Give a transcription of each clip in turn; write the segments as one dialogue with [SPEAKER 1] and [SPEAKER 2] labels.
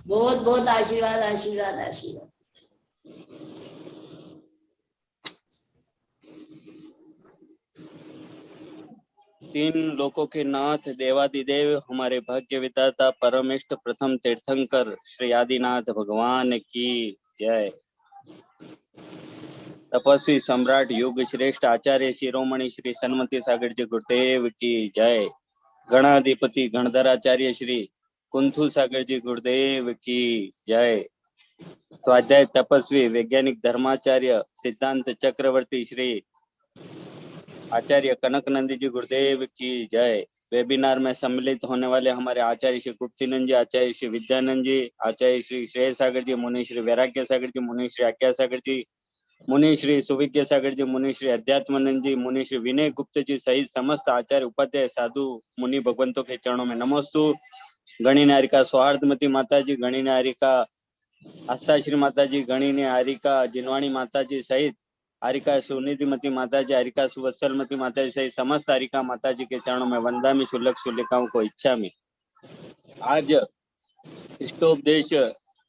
[SPEAKER 1] बहुत बहुत आशीर्वाद आशीर्वाद आशीर्वाद।
[SPEAKER 2] तीन लोकों के नाथ देवादिदेव हमारे भाग्य विधाता परम इष्ट प्रथम तीर्थंकर श्री आदिनाथ भगवान की जय। तपस्वी सम्राट युग श्रेष्ठ आचार्य शिरोमणि श्री सन्मति सागर जी गुरुदेव की जय। गणाधिपति गणधराचार्य श्री कुंथु सागर जी गुरुदेव की जय। स्वाध्याय तपस्वी वैज्ञानिक धर्माचार्य सिद्धांत चक्रवर्ती श्री आचार्य कनक नंदी जी गुरुदेव की जय। वेबिनार में सम्मिलित होने वाले हमारे आचार्य श्री गुप्तीनंद जी, आचार्य श्री विद्यानंद जी, आचार्य श्री श्रेय सागर जी, मुनि श्री वैराग्य सागर जी, मुनि श्री आज्ञा सागर जी, मुनि श्री सुविज्ञ सागर जी, मुनि श्री अध्यात्मानंद जी, मुनि श्री विनय गुप्त जी सहित समस्त आचार्य उपाध्याय साधु मुनि भगवंतों के चरणों में नमोस्तु। गणी नारिका सौहार्दमती माता जी, गणी नारिका आस्थाश्री माता जी, गणी नारिका जिनवाणी माता जी सहित हरिका सुनिधिमती माता जी, हरिका सुवत्सलमती माता जी सहित समस्त हरिका माता जी के चरणों में वंदामि शुल्लक शुल्लिकाओं को इच्छा में। आज इष्टोपदेश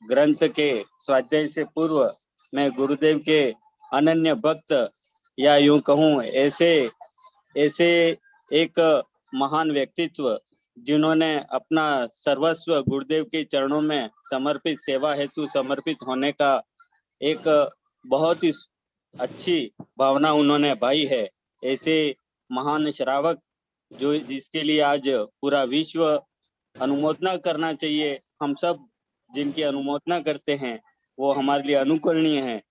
[SPEAKER 2] ग्रंथ के स्वाध्याय से पूर्व मैं गुरुदेव के अनन्य भक्त या यूं कहूं ऐसे एक महान व्यक्तित्व जिन्होंने अपना सर्वस्व गुरुदेव के चरणों में समर्पित सेवा हेतु समर्पित होने का एक बहुत ही अच्छी भावना उन्होंने भाई है, ऐसे महान श्रावक जो जिसके लिए आज पूरा विश्व अनुमोदना करना चाहिए। हम सब जिनकी अनुमोदना करते हैं वो हमारे लिए अनुकरणीय हैं,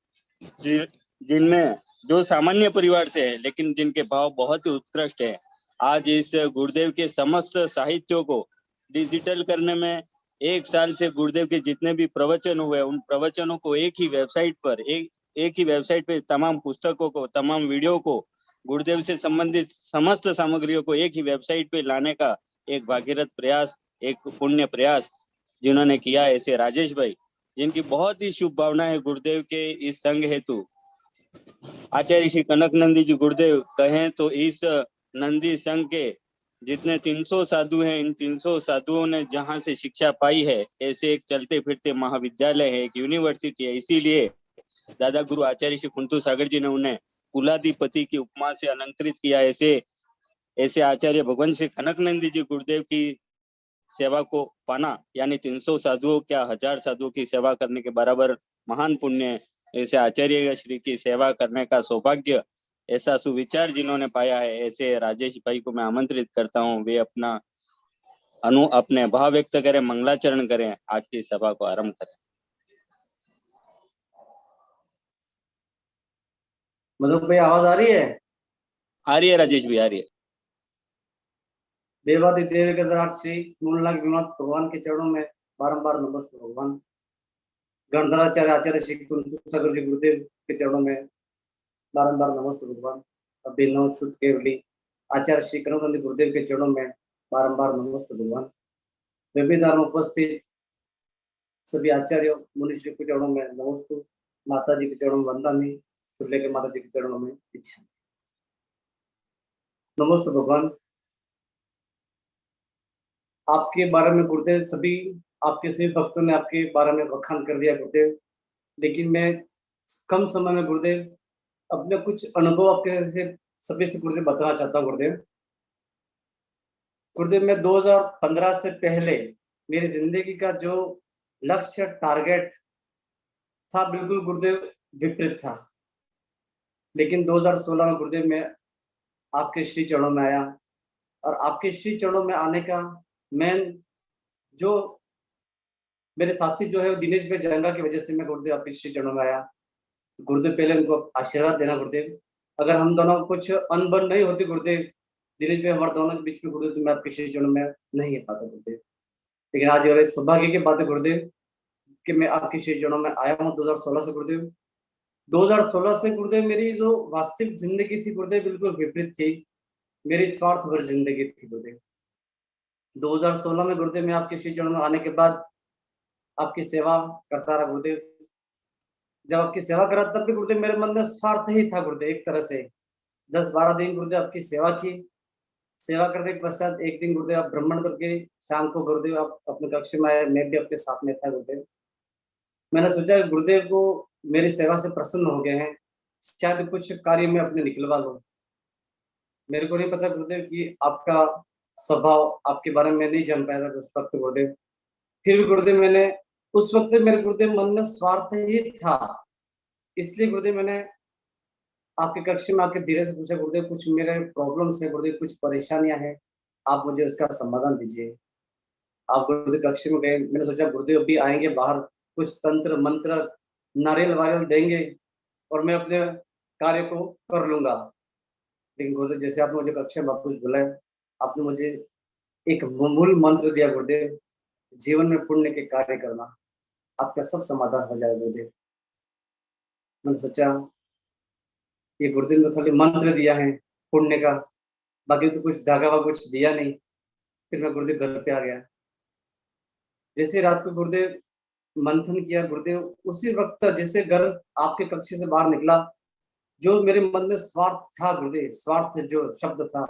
[SPEAKER 2] जिनमें जो सामान्य परिवार से है लेकिन जिनके भाव बहुत ही उत्कृष्ट है। आज इस गुरुदेव के समस्त साहित्यों को डिजिटल करने में एक साल से गुरुदेव के जितने भी प्रवचन हुए उन प्रवचनों को एक ही वेबसाइट पर एक ही वेबसाइट पे तमाम पुस्तकों को, तमाम वीडियो को, गुरुदेव से संबंधित समस्त सामग्रियों को एक ही वेबसाइट पे लाने का एक भागीरथ प्रयास, एक पुण्य प्रयास जिन्होंने किया, ऐसे राजेश भाई जिनकी बहुत ही शुभ भावना है गुरुदेव के इस संघ हेतु। आचार्य श्री कनक नंदी जी गुरुदेव कहें तो इस नंदी संघ के जितने 300 साधु हैं, इन 300 साधुओं ने जहां से शिक्षा पाई है ऐसे एक चलते फिरते महाविद्यालय है, एक यूनिवर्सिटी है। इसीलिए दादा गुरु आचार्य श्री कुंतु सागर जी ने उन्हें कुलाधिपति की उपमा से अलंकृत किया। ऐसे आचार्य भगवान श्री कनक नंदी जी गुरुदेव की सेवा को पाना यानी 300 साधुओं क्या 1000 साधुओं की सेवा करने के बराबर महान पुण्य है। ऐसे आचार्य श्री की सेवा करने का सौभाग्य, ऐसा सुविचार जिन्होंने पाया है, ऐसे राजेश भाई को मैं आमंत्रित करता हूँ, वे अपने भाव व्यक्त करें, मंगलाचरण करें, आज की सभा को आरंभ करें।
[SPEAKER 3] मधुक भाई आवाज आ रही है?
[SPEAKER 2] आ रही है राजेश भाई, आ रही है।
[SPEAKER 3] देवादिदेव के जराट श्री मूलनाथ विनोद भगवान के चरणों में बारंबार नमस्ते भगवान। गणधराचार्य आचार्य श्री कुंतु सागर जी गुरुदेव के चरणों में बारंबार नमस्ते भगवान। अभिनव सुत केवली आचार्य श्री कनक नंदी गुरुदेव के चरणों में बारंबार नमस्ते भगवान। वेबिनार में उपस्थित सभी आचार्यों मुनिश्री के चरणों में नमस्ते। माता जी के चरणों में वंदना, सुरले के माता जी के चरणों में इच्छा नमस्ते भगवान। आपके बारे में गुरुदेव सभी आपके सभी भक्तों ने आपके बारे में बखान कर दिया गुरुदेव, लेकिन मैं कम समय में गुरुदेव अपने कुछ अनुभव आपके से सभी से गुरुदेव बताना चाहता हूँ। गुरुदेव मैं 2015 से पहले मेरी जिंदगी का जो लक्ष्य टारगेट था बिल्कुल गुरुदेव विपरीत था, लेकिन 2016 में गुरुदेव मैं आपके श्री चरणों में आया और आपके श्री चरणों में आने का मेन जो मेरे साथी जो है दिनेश भाई जंगा की वजह से मैं गुरुदेव आपके श्री चरणों में आया। तो गुरुदेव पहले उनको आशीर्वाद देना गुरुदेव, अगर हम दोनों कुछ अनबन नहीं होती गुरुदेव, दिनेश भाई हमारे दोनों के बीच में गुरुदेव, तो मैं आपके श्री चरणों में नहीं आ पाता गुरुदेव। लेकिन आज ये सौभाग्य की बात है गुरुदेव कि मैं आपके श्री चरणों में आया हूँ 2016 से गुरुदेव। 2016 से गुरुदेव मेरी जो वास्तविक जिंदगी थी गुरुदेव बिल्कुल विपरीत थी, मेरी स्वार्थ भर जिंदगी थी गुरुदेव। 2016 में गुरुदेव मैं आपके श्री चरणों में आने के बाद आपकी सेवा करता रहा गुरुदेव। जब आपकी सेवा करा तब भी गुरुदेव मेरे मन में स्वार्थ ही था गुरुदेव। एक तरह से 10-12 दिन गुरुदेव आपकी सेवा की, सेवा करने के पश्चात एक दिन गुरुदेव आप ब्राह्मण करके शाम को गुरुदेव आप अपने कक्ष में आए, मैं भी आपके साथ में था गुरुदेव। मैंने सोचा गुरुदेव को मेरी सेवा से प्रसन्न हो गए हैं, शायद कुछ कार्य में अपने निकलवा लूं। मेरे को नहीं पता गुरुदेव कि आपका स्वभाव आपके बारे में नहीं जान पाया था उस वक्त गुरुदेव। फिर भी गुरुदेव मैंने उस वक्त मेरे गुरुदेव मन में स्वार्थ ही था, इसलिए गुरुदेव मैंने आपके कक्ष में आके धीरे से पूछा गुरुदेव कुछ मेरे प्रॉब्लम्स है गुरुदेव, कुछ परेशानियां हैं, आप मुझे उसका समाधान दीजिए। आप गुरुदेव कक्ष में गए, मैंने सोचा गुरुदेव अभी आएंगे बाहर, कुछ तंत्र मंत्र नारियल वारियल देंगे और मैं अपने कार्य को कर लूंगा। लेकिन गुरुदेव जैसे आपने मुझे कक्षा में वापस बुलाया, आपने मुझे एक मूल मंत्र दिया गुरुदेव, जीवन में पुण्य के कार्य करना, आपका सब समाधान हो जाएगा गुरुदेव। मैंने सोचा ये गुरुदेव ने खाली मंत्र दिया है पुण्य का, बाकी तो कुछ धागा वा कुछ दिया नहीं। फिर मैं गुरुदेव घर पे आ गया। जैसे रात को गुरुदेव मंथन किया गुरुदेव, उसी वक्त जैसे घर आपके कक्ष से बाहर निकला, जो मेरे मन में स्वार्थ था गुरुदेव, स्वार्थ जो शब्द था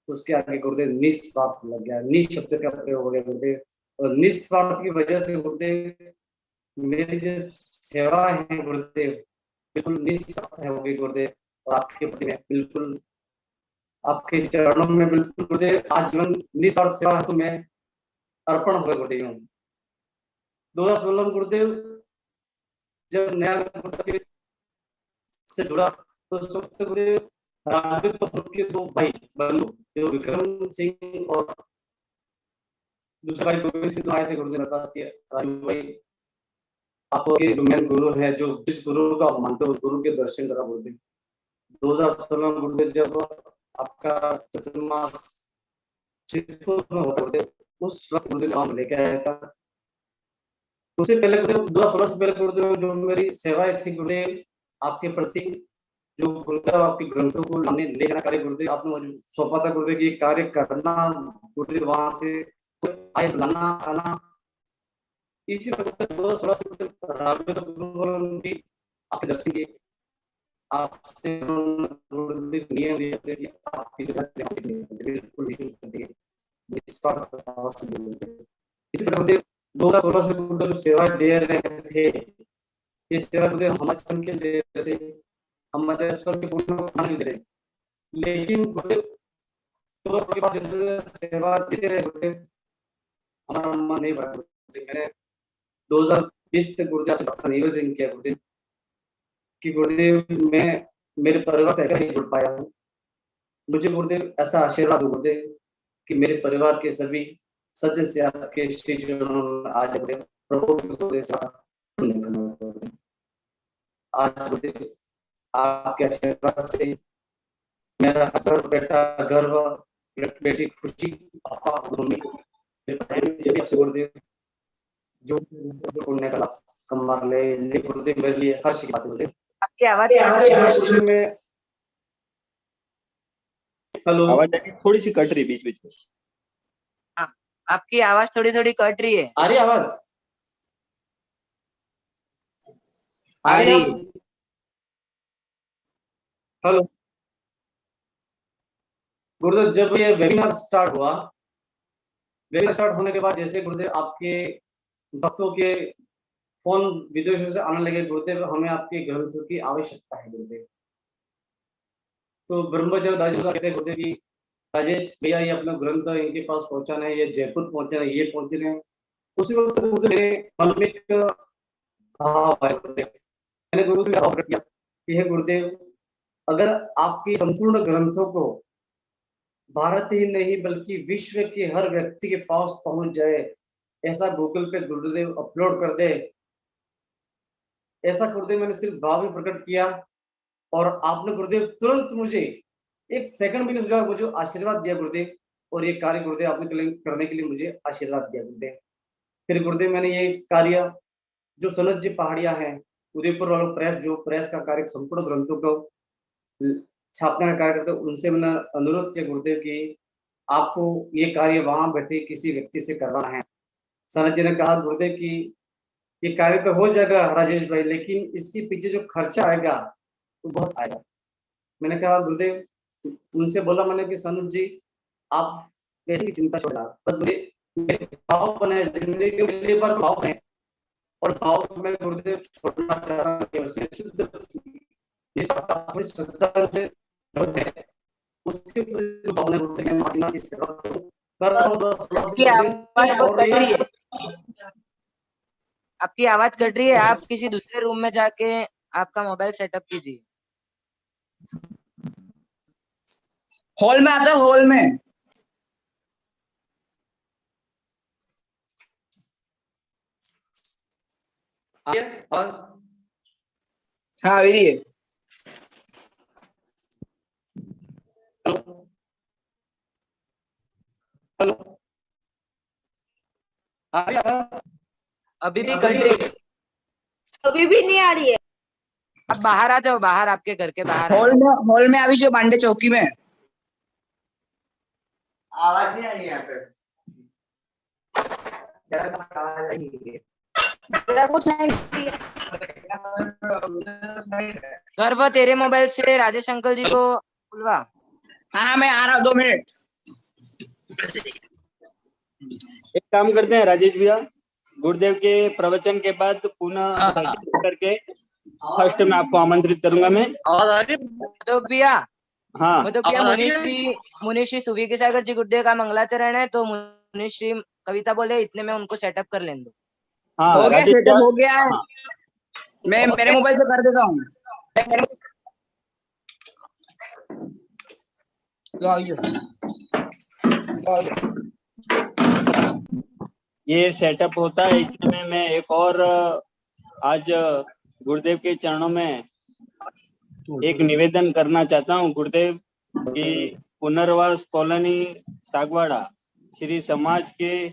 [SPEAKER 3] उसके आगे गुरुदेव निस्वार्थ लग गया, निःशब्द का प्रयोग हो गया गुरुदेव। और निस्वार्थ की वजह से गुरुदेव मेरी जो सेवा है गुरुदेव बिल्कुल निस्वार्थ है हो गई गुरुदेव, और आपके प्रति में बिल्कुल आपके चरणों में बिल्कुल गुरुदेव आजीवन निस्वार्थ सेवा है तो मैं अर्पण हो गया गुरुदेव। 2016 में गुरुदेव जब नया गुरुदेव से जुड़ा तो उस वक्त गुरुदेव के दो भाई बंधु जो विक्रम सिंह और दूसरा भाई गोविंद सिंह आए थे गुरुदेव मेरे पास के, राजू भाई आपके जो मेन गुरु है, जो जिस गुरु का मानते हो गुरु के दर्शन करा गुरुदेव। 2016 में गुरुदेव जब आपका चतुर्मास में होता उस वक्त गुरुदेव हम लेके आया था। उससे पहले गुरुदेव 2016 से पहले गुरुदेव जो मेरी सेवाएं थी गुरुदेव आपके प्रति, जो गुरुदेव आपके ग्रंथों को ले जाना कार्य गुरुदेव आपने मुझे सौंपा था गुरुदेव की कार्य करना गुरुदेव, वहां से आए बुलाना आना। इसी वक्त 2016 से गुरुदेव भी आपके दर्शन किए, आपसे गुरुदेव नियम आपके बिल्कुल इसी गुरुदेव 2016 से गुरुदेव जो सेवाएं दे रहे थे, इस सेवा गुरुदेव हमारे स्वयं के दे रहे थे, हमारे स्वयं के पूर्ण को खाने दे रहे। लेकिन गुरुदेव 2 साल के बाद जैसे सेवा देते रहे गुरुदेव हमारा मन नहीं बढ़ा। मैंने 2020 तक गुरुदेव आपसे निवेदन किया गुरुदेव कि गुरुदेव मैं मेरे परिवार से नहीं जुड़ पाया हूँ, मुझे गुरुदेव ऐसा आशीर्वाद दो गुरुदेव कि मेरे परिवार के सभी सदस्य आपके श्री चरणों में आज प्रभु आज गुरुदेव आपके आशीर्वाद से मेरा बेटा गर्व बेटी खुशी पापा मम्मी गुरुदेव जो पुण्य का कमा ले गुरुदेव मेरे लिए हर्ष की बात गुरुदेव।
[SPEAKER 4] आपकी आवाज
[SPEAKER 3] में हेलो
[SPEAKER 2] आवाज थोड़ी सी कट रही बीच बीच में।
[SPEAKER 4] आपकी आवाज थोड़ी थोड़ी कट रही है।
[SPEAKER 3] आ रही आवाज
[SPEAKER 4] आ रही
[SPEAKER 3] हेलो गुरुदेव जब ये वेबिनार स्टार्ट हुआ, वेबिनार स्टार्ट होने के बाद जैसे गुरुदेव आपके भक्तों के फोन विदेशों से आने लगे गुरुदेव हमें आपके ग्रंथों की आवश्यकता है गुरुदेव। तो ब्रह्मचर्य दास कहते हैं गुरुदेव की राजेश भैया ये अपना ग्रंथ इनके पास पहुंचाना है, ये जयपुर पहुंचना है, ये पहुंच रहे हैं। उसी वक्त मेरे मन में एक भाव आया गुरुदेव, मैंने गुरुदेव का भाव किया कि हे गुरुदेव अगर आपके संपूर्ण ग्रंथों को भारत ही नहीं बल्कि विश्व के हर व्यक्ति के पास पहुंच जाए, ऐसा गूगल पे गुरुदेव अपलोड कर दे, ऐसा गुरुदेव मैंने सिर्फ भाव में प्रकट किया और आपने गुरुदेव तुरंत मुझे 1 सेकंड भी नहीं सोचा, मुझे आशीर्वाद दिया गुरुदेव, और ये कार्य गुरुदेव आपने करने के लिए मुझे आशीर्वाद दिया गुरुदेव। फिर गुरुदेव मैंने ये कार्य जो सनत जी पहाड़िया है उदयपुर वालों प्रेस, जो प्रेस का कार्य संपूर्ण ग्रंथों को छापने का कार्य करते, उनसे मैंने अनुरोध किया गुरुदेव की आपको ये कार्य वहां बैठे किसी व्यक्ति से करवाना है। सनत जी ने कहा गुरुदेव की ये कार्य तो हो जाएगा राजेश भाई, लेकिन इसके पीछे जो खर्चा आएगा वो बहुत आएगा। मैंने कहा गुरुदेव, उनसे बोला मैंने कि सनत जी आप वैसी चिंता छोड़ना, बस मुझे मेरे भाव बने जिंदगी के मेरे पर भाव बने, और भाव में गुरुदेव छोड़ना चाह रहा हूं कि उसमें शुद्ध इस अपनी श्रद्धा से जोड़ते हैं, उसके भाव में गुरुदेव में मातना की सेवा कर रहा हूं।
[SPEAKER 4] आपकी आवाज बहुत कट रही है, आपकी आवाज कट रही है। आप किसी दूसरे रूम में जाके आपका मोबाइल सेटअप कीजिए।
[SPEAKER 5] हॉल में आता है, हॉल में।
[SPEAKER 3] बस
[SPEAKER 5] हाँ वेरी है।
[SPEAKER 3] हेलो,
[SPEAKER 4] अभी भी कट रही है,
[SPEAKER 6] अभी भी नहीं आ रही है।
[SPEAKER 4] आप बाहर आ जाओ, बाहर आपके घर के बाहर आ
[SPEAKER 5] हॉल
[SPEAKER 4] जाओ।
[SPEAKER 5] में, हॉल में अभी जो बांडे चौकी में
[SPEAKER 7] आवाज नहीं आ रही यहाँ पे।
[SPEAKER 6] कुछ नहीं
[SPEAKER 4] गर्व तेरे मोबाइल से राजेश अंकल जी को बुलवा।
[SPEAKER 5] हाँ मैं आ रहा हूँ, 2 मिनट।
[SPEAKER 2] एक काम करते हैं राजेश भैया, गुरुदेव के प्रवचन के बाद पुनः दर्शन करके फर्स्ट में आपको आमंत्रित करूंगा मैं।
[SPEAKER 3] आवाज आ रही
[SPEAKER 4] तो भैया,
[SPEAKER 2] हाँ
[SPEAKER 4] तो भैया मुनिश्री सुविकी सागर जी गुरुदेव का मंगलाचरण है, तो मुनिश्री कविता बोले इतने में उनको सेटअप कर लेने दो।
[SPEAKER 2] हाँ
[SPEAKER 5] हो गया,
[SPEAKER 2] राजेश
[SPEAKER 5] सेटअप
[SPEAKER 2] भैया,
[SPEAKER 5] हो गया है।
[SPEAKER 2] हाँ।
[SPEAKER 5] मैं मेरे मोबाइल से कर देता हूँ। लो आइए।
[SPEAKER 2] ये सेटअप होता है, इतने में मैं एक और आज गुरुदेव के चरणों में एक निवेदन करना चाहता हूँ। गुरुदेव की पुनर्वास कॉलोनी सागवाड़ा श्री समाज के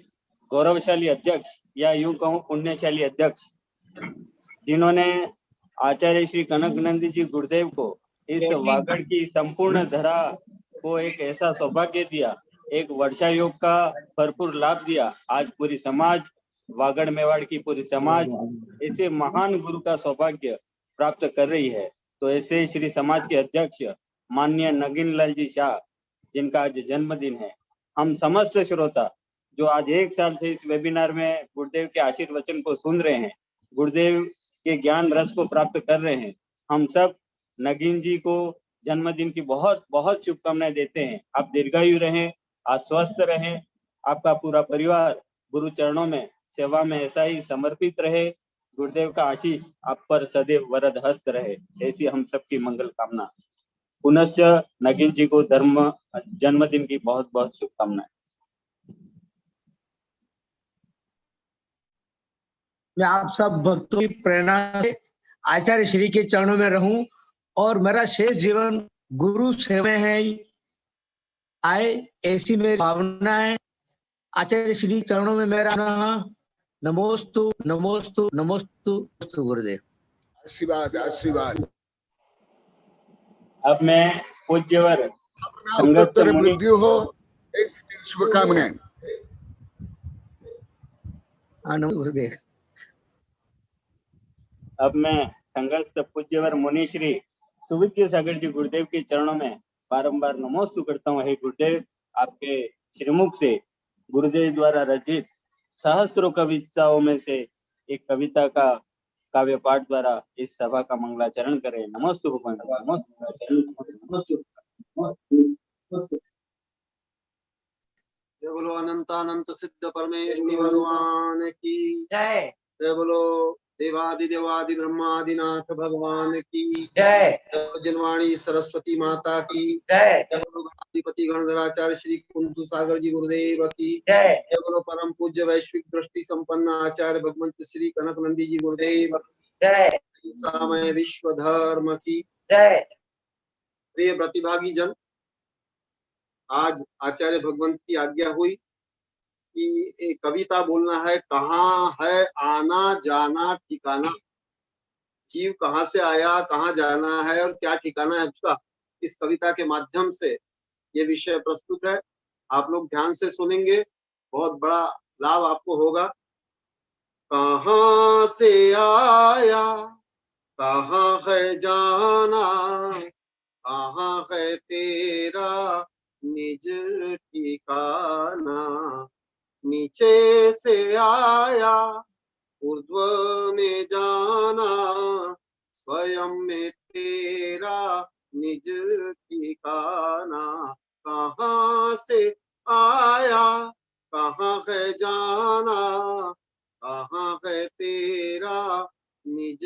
[SPEAKER 2] गौरवशाली अध्यक्ष या यूं कहूं पुण्यशाली अध्यक्ष, जिन्होंने आचार्य श्री कनक नंदी जी गुरुदेव को इस वागड़ की संपूर्ण धरा को एक ऐसा सौभाग्य दिया, एक वर्षा योग का भरपूर लाभ दिया। आज पूरी समाज, वागड़ मेवाड़ की पूरी समाज ऐसे महान गुरु का सौभाग्य प्राप्त कर रही है। तो ऐसे श्री समाज के अध्यक्ष माननीय नगीन लाल जी शाह, जिनका आज जन्मदिन है, हम समस्त श्रोता जो आज 1 साल से इस वेबिनार में गुरुदेव के आशीर्वचन को सुन रहे हैं, गुरुदेव के ज्ञान रस को प्राप्त कर रहे हैं, हम सब नगीन जी को जन्मदिन की बहुत बहुत शुभकामनाएं देते हैं। आप दीर्घायु रहें, आप स्वस्थ रहें, आपका पूरा परिवार गुरु चरणों में सेवा में ऐसा ही समर्पित रहे। गुरुदेव का आशीष आप पर सदैव वरद हस्त रहे, ऐसी हम सबकी मंगल कामना। पुनश्च नगीन जी को जन्मदिन की बहुत बहुत शुभकामनाएं।
[SPEAKER 8] मैं आप सब भक्तों की प्रेरणा से आचार्य श्री के चरणों में रहूं और मेरा शेष जीवन गुरु सेवा में है आए, ऐसी मेरी भावना है। आचार्य श्री चरणों में मेरा नमोस्तु नमोस्तु नमोस्तु गुरुदेव।
[SPEAKER 7] आशीर्वाद आशीर्वाद।
[SPEAKER 2] अब मैं पूज्यवर
[SPEAKER 7] उत्तर वृद्धि हो, शुभकामनाएं।
[SPEAKER 8] गुरुदेव।
[SPEAKER 2] अब मैं संघस्थ पूज्यवर मुनि श्री सुविज्ञ सागर जी गुरुदेव के चरणों में बारंबार नमोस्तु करता हूँ। हे गुरुदेव, आपके श्रीमुख से गुरुदेव द्वारा रचित सहस्त्रों कविताओं में से एक कविता का काव्य पाठ द्वारा इस सभा का मंगलाचरण करें। नमोस्तु भगवान,
[SPEAKER 9] जय बोलो अनंतानंत सिद्ध परमेश्वरी भगवान की
[SPEAKER 4] जय।
[SPEAKER 9] जय बोलो देवादि देवादि ब्रह्मादिनाथ भगवान की
[SPEAKER 4] जय।
[SPEAKER 9] जनवाणी सरस्वती माता की
[SPEAKER 4] जय।
[SPEAKER 9] जय बोलो गणाधिपति गणधराचार्य श्री कुंतु सागर जी गुरुदेव की
[SPEAKER 4] जय।
[SPEAKER 9] जय बोलो परम पूज्य वैश्विक दृष्टि संपन्न आचार्य भगवंत श्री कनक नंदी जी गुरुदेव
[SPEAKER 4] जय।
[SPEAKER 9] समय विश्व धर्म की
[SPEAKER 4] जय।
[SPEAKER 9] प्रिय प्रतिभागी जन, आज आचार्य भगवंत की आज्ञा हुई कि एक कविता बोलना है। कहाँ है आना जाना ठिकाना, जीव कहाँ से आया, कहाँ जाना है और क्या ठिकाना है उसका, इस कविता के माध्यम से ये विषय प्रस्तुत है। आप लोग ध्यान से सुनेंगे, बहुत बड़ा लाभ आपको होगा। कहाँ से आया, कहाँ है जाना, कहाँ है तेरा निज ठिकाना। नीचे से आया ऊर्ध्व में जाना, स्वयं में तेरा निज ठिकाना। कहाँ से आया कहाँ है जाना, कहाँ है तेरा निज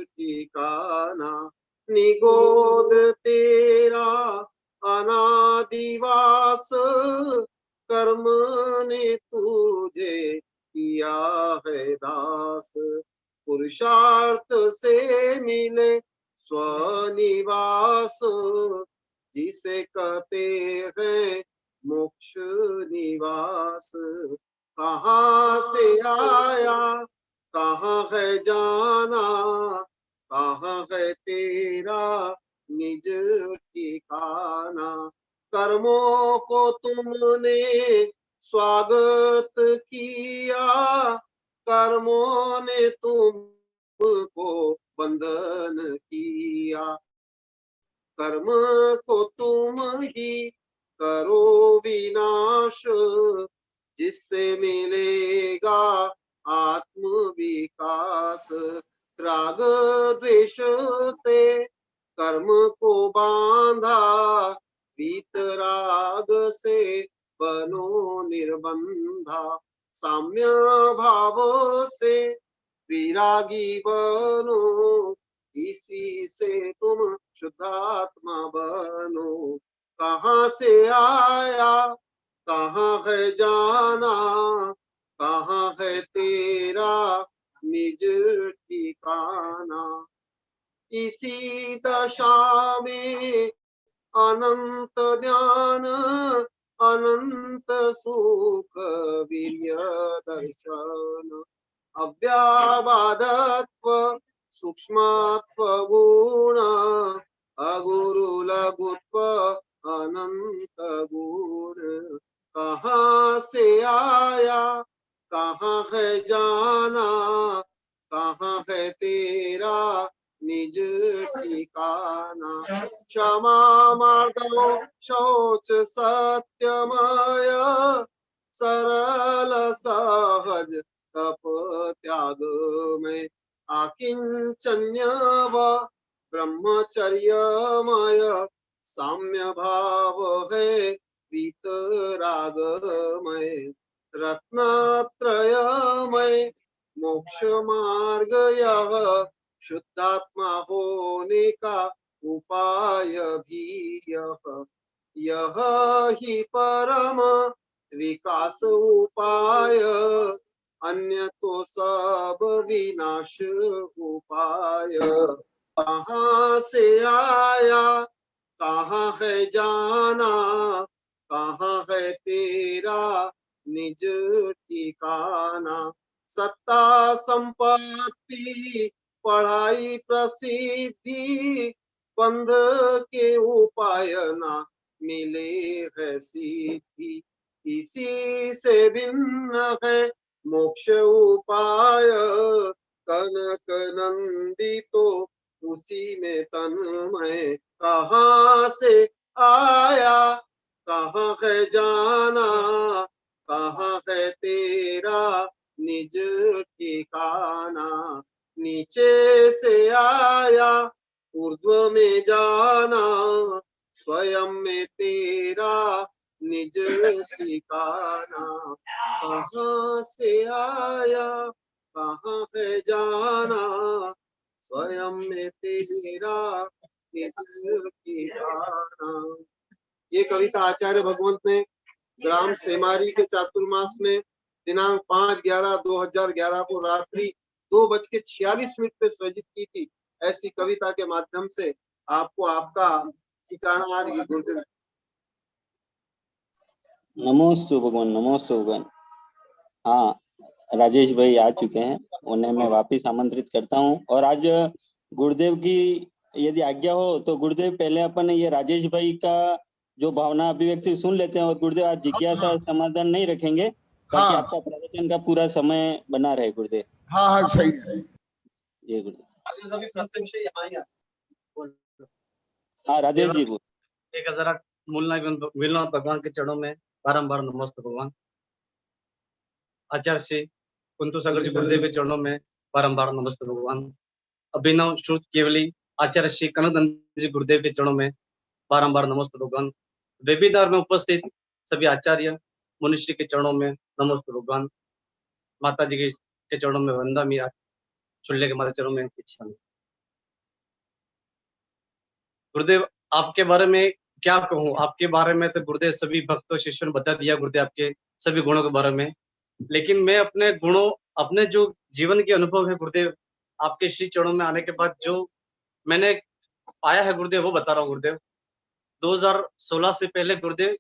[SPEAKER 9] ठिकाना। निगोद तेरा अनादिवास, कर्म ने तुझे किया है दास। पुरुषार्थ से मिले स्वनिवास, जिसे कहते हैं मोक्ष निवास। कहाँ से आया कहाँ है जाना, कहाँ है तेरा निज ठिकाना। कर्मों को तुमने स्वागत किया, कर्मों ने तुमको बंधन किया। कर्म को तुम ही करो विनाश, जिससे मिलेगा आत्म विकास। राग द्वेष से कर्म को बांधा, वीतराग से बनो निर्बंधा। साम्य भाव से विरागी बनो, इसी से तुम शुद्धात्मा बनो। कहाँ से आया कहाँ है जाना, कहाँ है तेरा निज ठिकाना। इसी दशा में अनंत ज्ञान, अनंत सुख वीर्य दर्शन। अव्याबाधत्व सूक्ष्मत्व गुण, अगुरु लघुत्व अनंत गुण। कहाँ से आया कहाँ है जाना, कहाँ है तेरा निज ठिकाना। क्षमा मार्दव शौच सत्यमय, सरल सहज तप त्याग में। आकिंचन्य व ब्रह्मचर्यमय, साम्य भाव है वीतरागमय। रत्नत्रयमय मोक्ष मार्ग यह, शुद्धात्मा होने का उपाय भी यह ही परम विकास उपाय। अन्य तो सब विनाश उपाय। कहाँ से आया कहाँ है जाना, कहाँ है तेरा निज ठिकाना। सत्ता संपत्ति पढ़ाई प्रसिद्धि, बंध के उपाय ना मिले है सिद्धि। इसी से भिन्न है मोक्ष उपाय, कनक नंदी तो उसी में तन्मय। कहाँ से आया कहाँ है जाना, कहाँ है तेरा निज ठिकाना। नीचे से आया ऊर्ध्व में जाना, स्वयं में तेरा निज ठिकाना। कहाँ से आया कहाँ है जाना, स्वयं में तेरा निज ठिकाना। ये कविता आचार्य भगवंत ने ग्राम सेमारी के चातुर्मास में दिनांक 5/11/2011 को रात्रि 2:46 पे सृजित की थी। ऐसी कविता के माध्यम से आपको आपका ठिकाना आज गुरुदेव।
[SPEAKER 2] नमोस्तु भगवान, नमोस्तु भगवान। हाँ, राजेश भाई आ चुके हैं, उन्हें मैं वापिस आमंत्रित करता हूँ। और आज गुरुदेव की यदि आज्ञा हो तो गुरुदेव पहले अपन ये राजेश भाई का जो भावना अभिव्यक्ति सुन लेते हैं, और गुरुदेव आज जिज्ञासा समाधान नहीं रखेंगे ताकि आपका प्रवचन का पूरा समय बना रहे गुरुदेव।
[SPEAKER 7] हाँ हाँ सही है।
[SPEAKER 2] ये गुरुदेव। हाँ राजेश जी बोल।
[SPEAKER 10] एक जरा
[SPEAKER 3] मूलनाथ भगवान के चरणों में बारंबार नमस्ते भगवान। आचार्य श्री कुंतु सागर जी गुरुदेव के चरणों में बारंबार नमस्ते भगवान। अभिनव श्रुत केवली आचार्य श्री कनकनंद जी गुरुदेव के चरणों में बारंबार नमस्ते भगवान। वेबिनार में उपस्थित सभी आचार्य मुनिश्री के चरणों में नमस्ते भगवान। माता जी के चरणों में वंदा मी चुल्ले के माता चरणों में इच्छा। गुरुदेव आपके बारे में क्या कहूँ, आपके बारे में तो गुरुदेव सभी भक्तों शिष्यों ने बता दिया गुरुदेव आपके सभी गुणों के बारे में, लेकिन मैं अपने गुणों, अपने जो जीवन के अनुभव है गुरुदेव, आपके श्री चरणों में आने के बाद जो मैंने पाया है गुरुदेव वो बता रहा हूँ गुरुदेव। 2016 से पहले गुरुदेव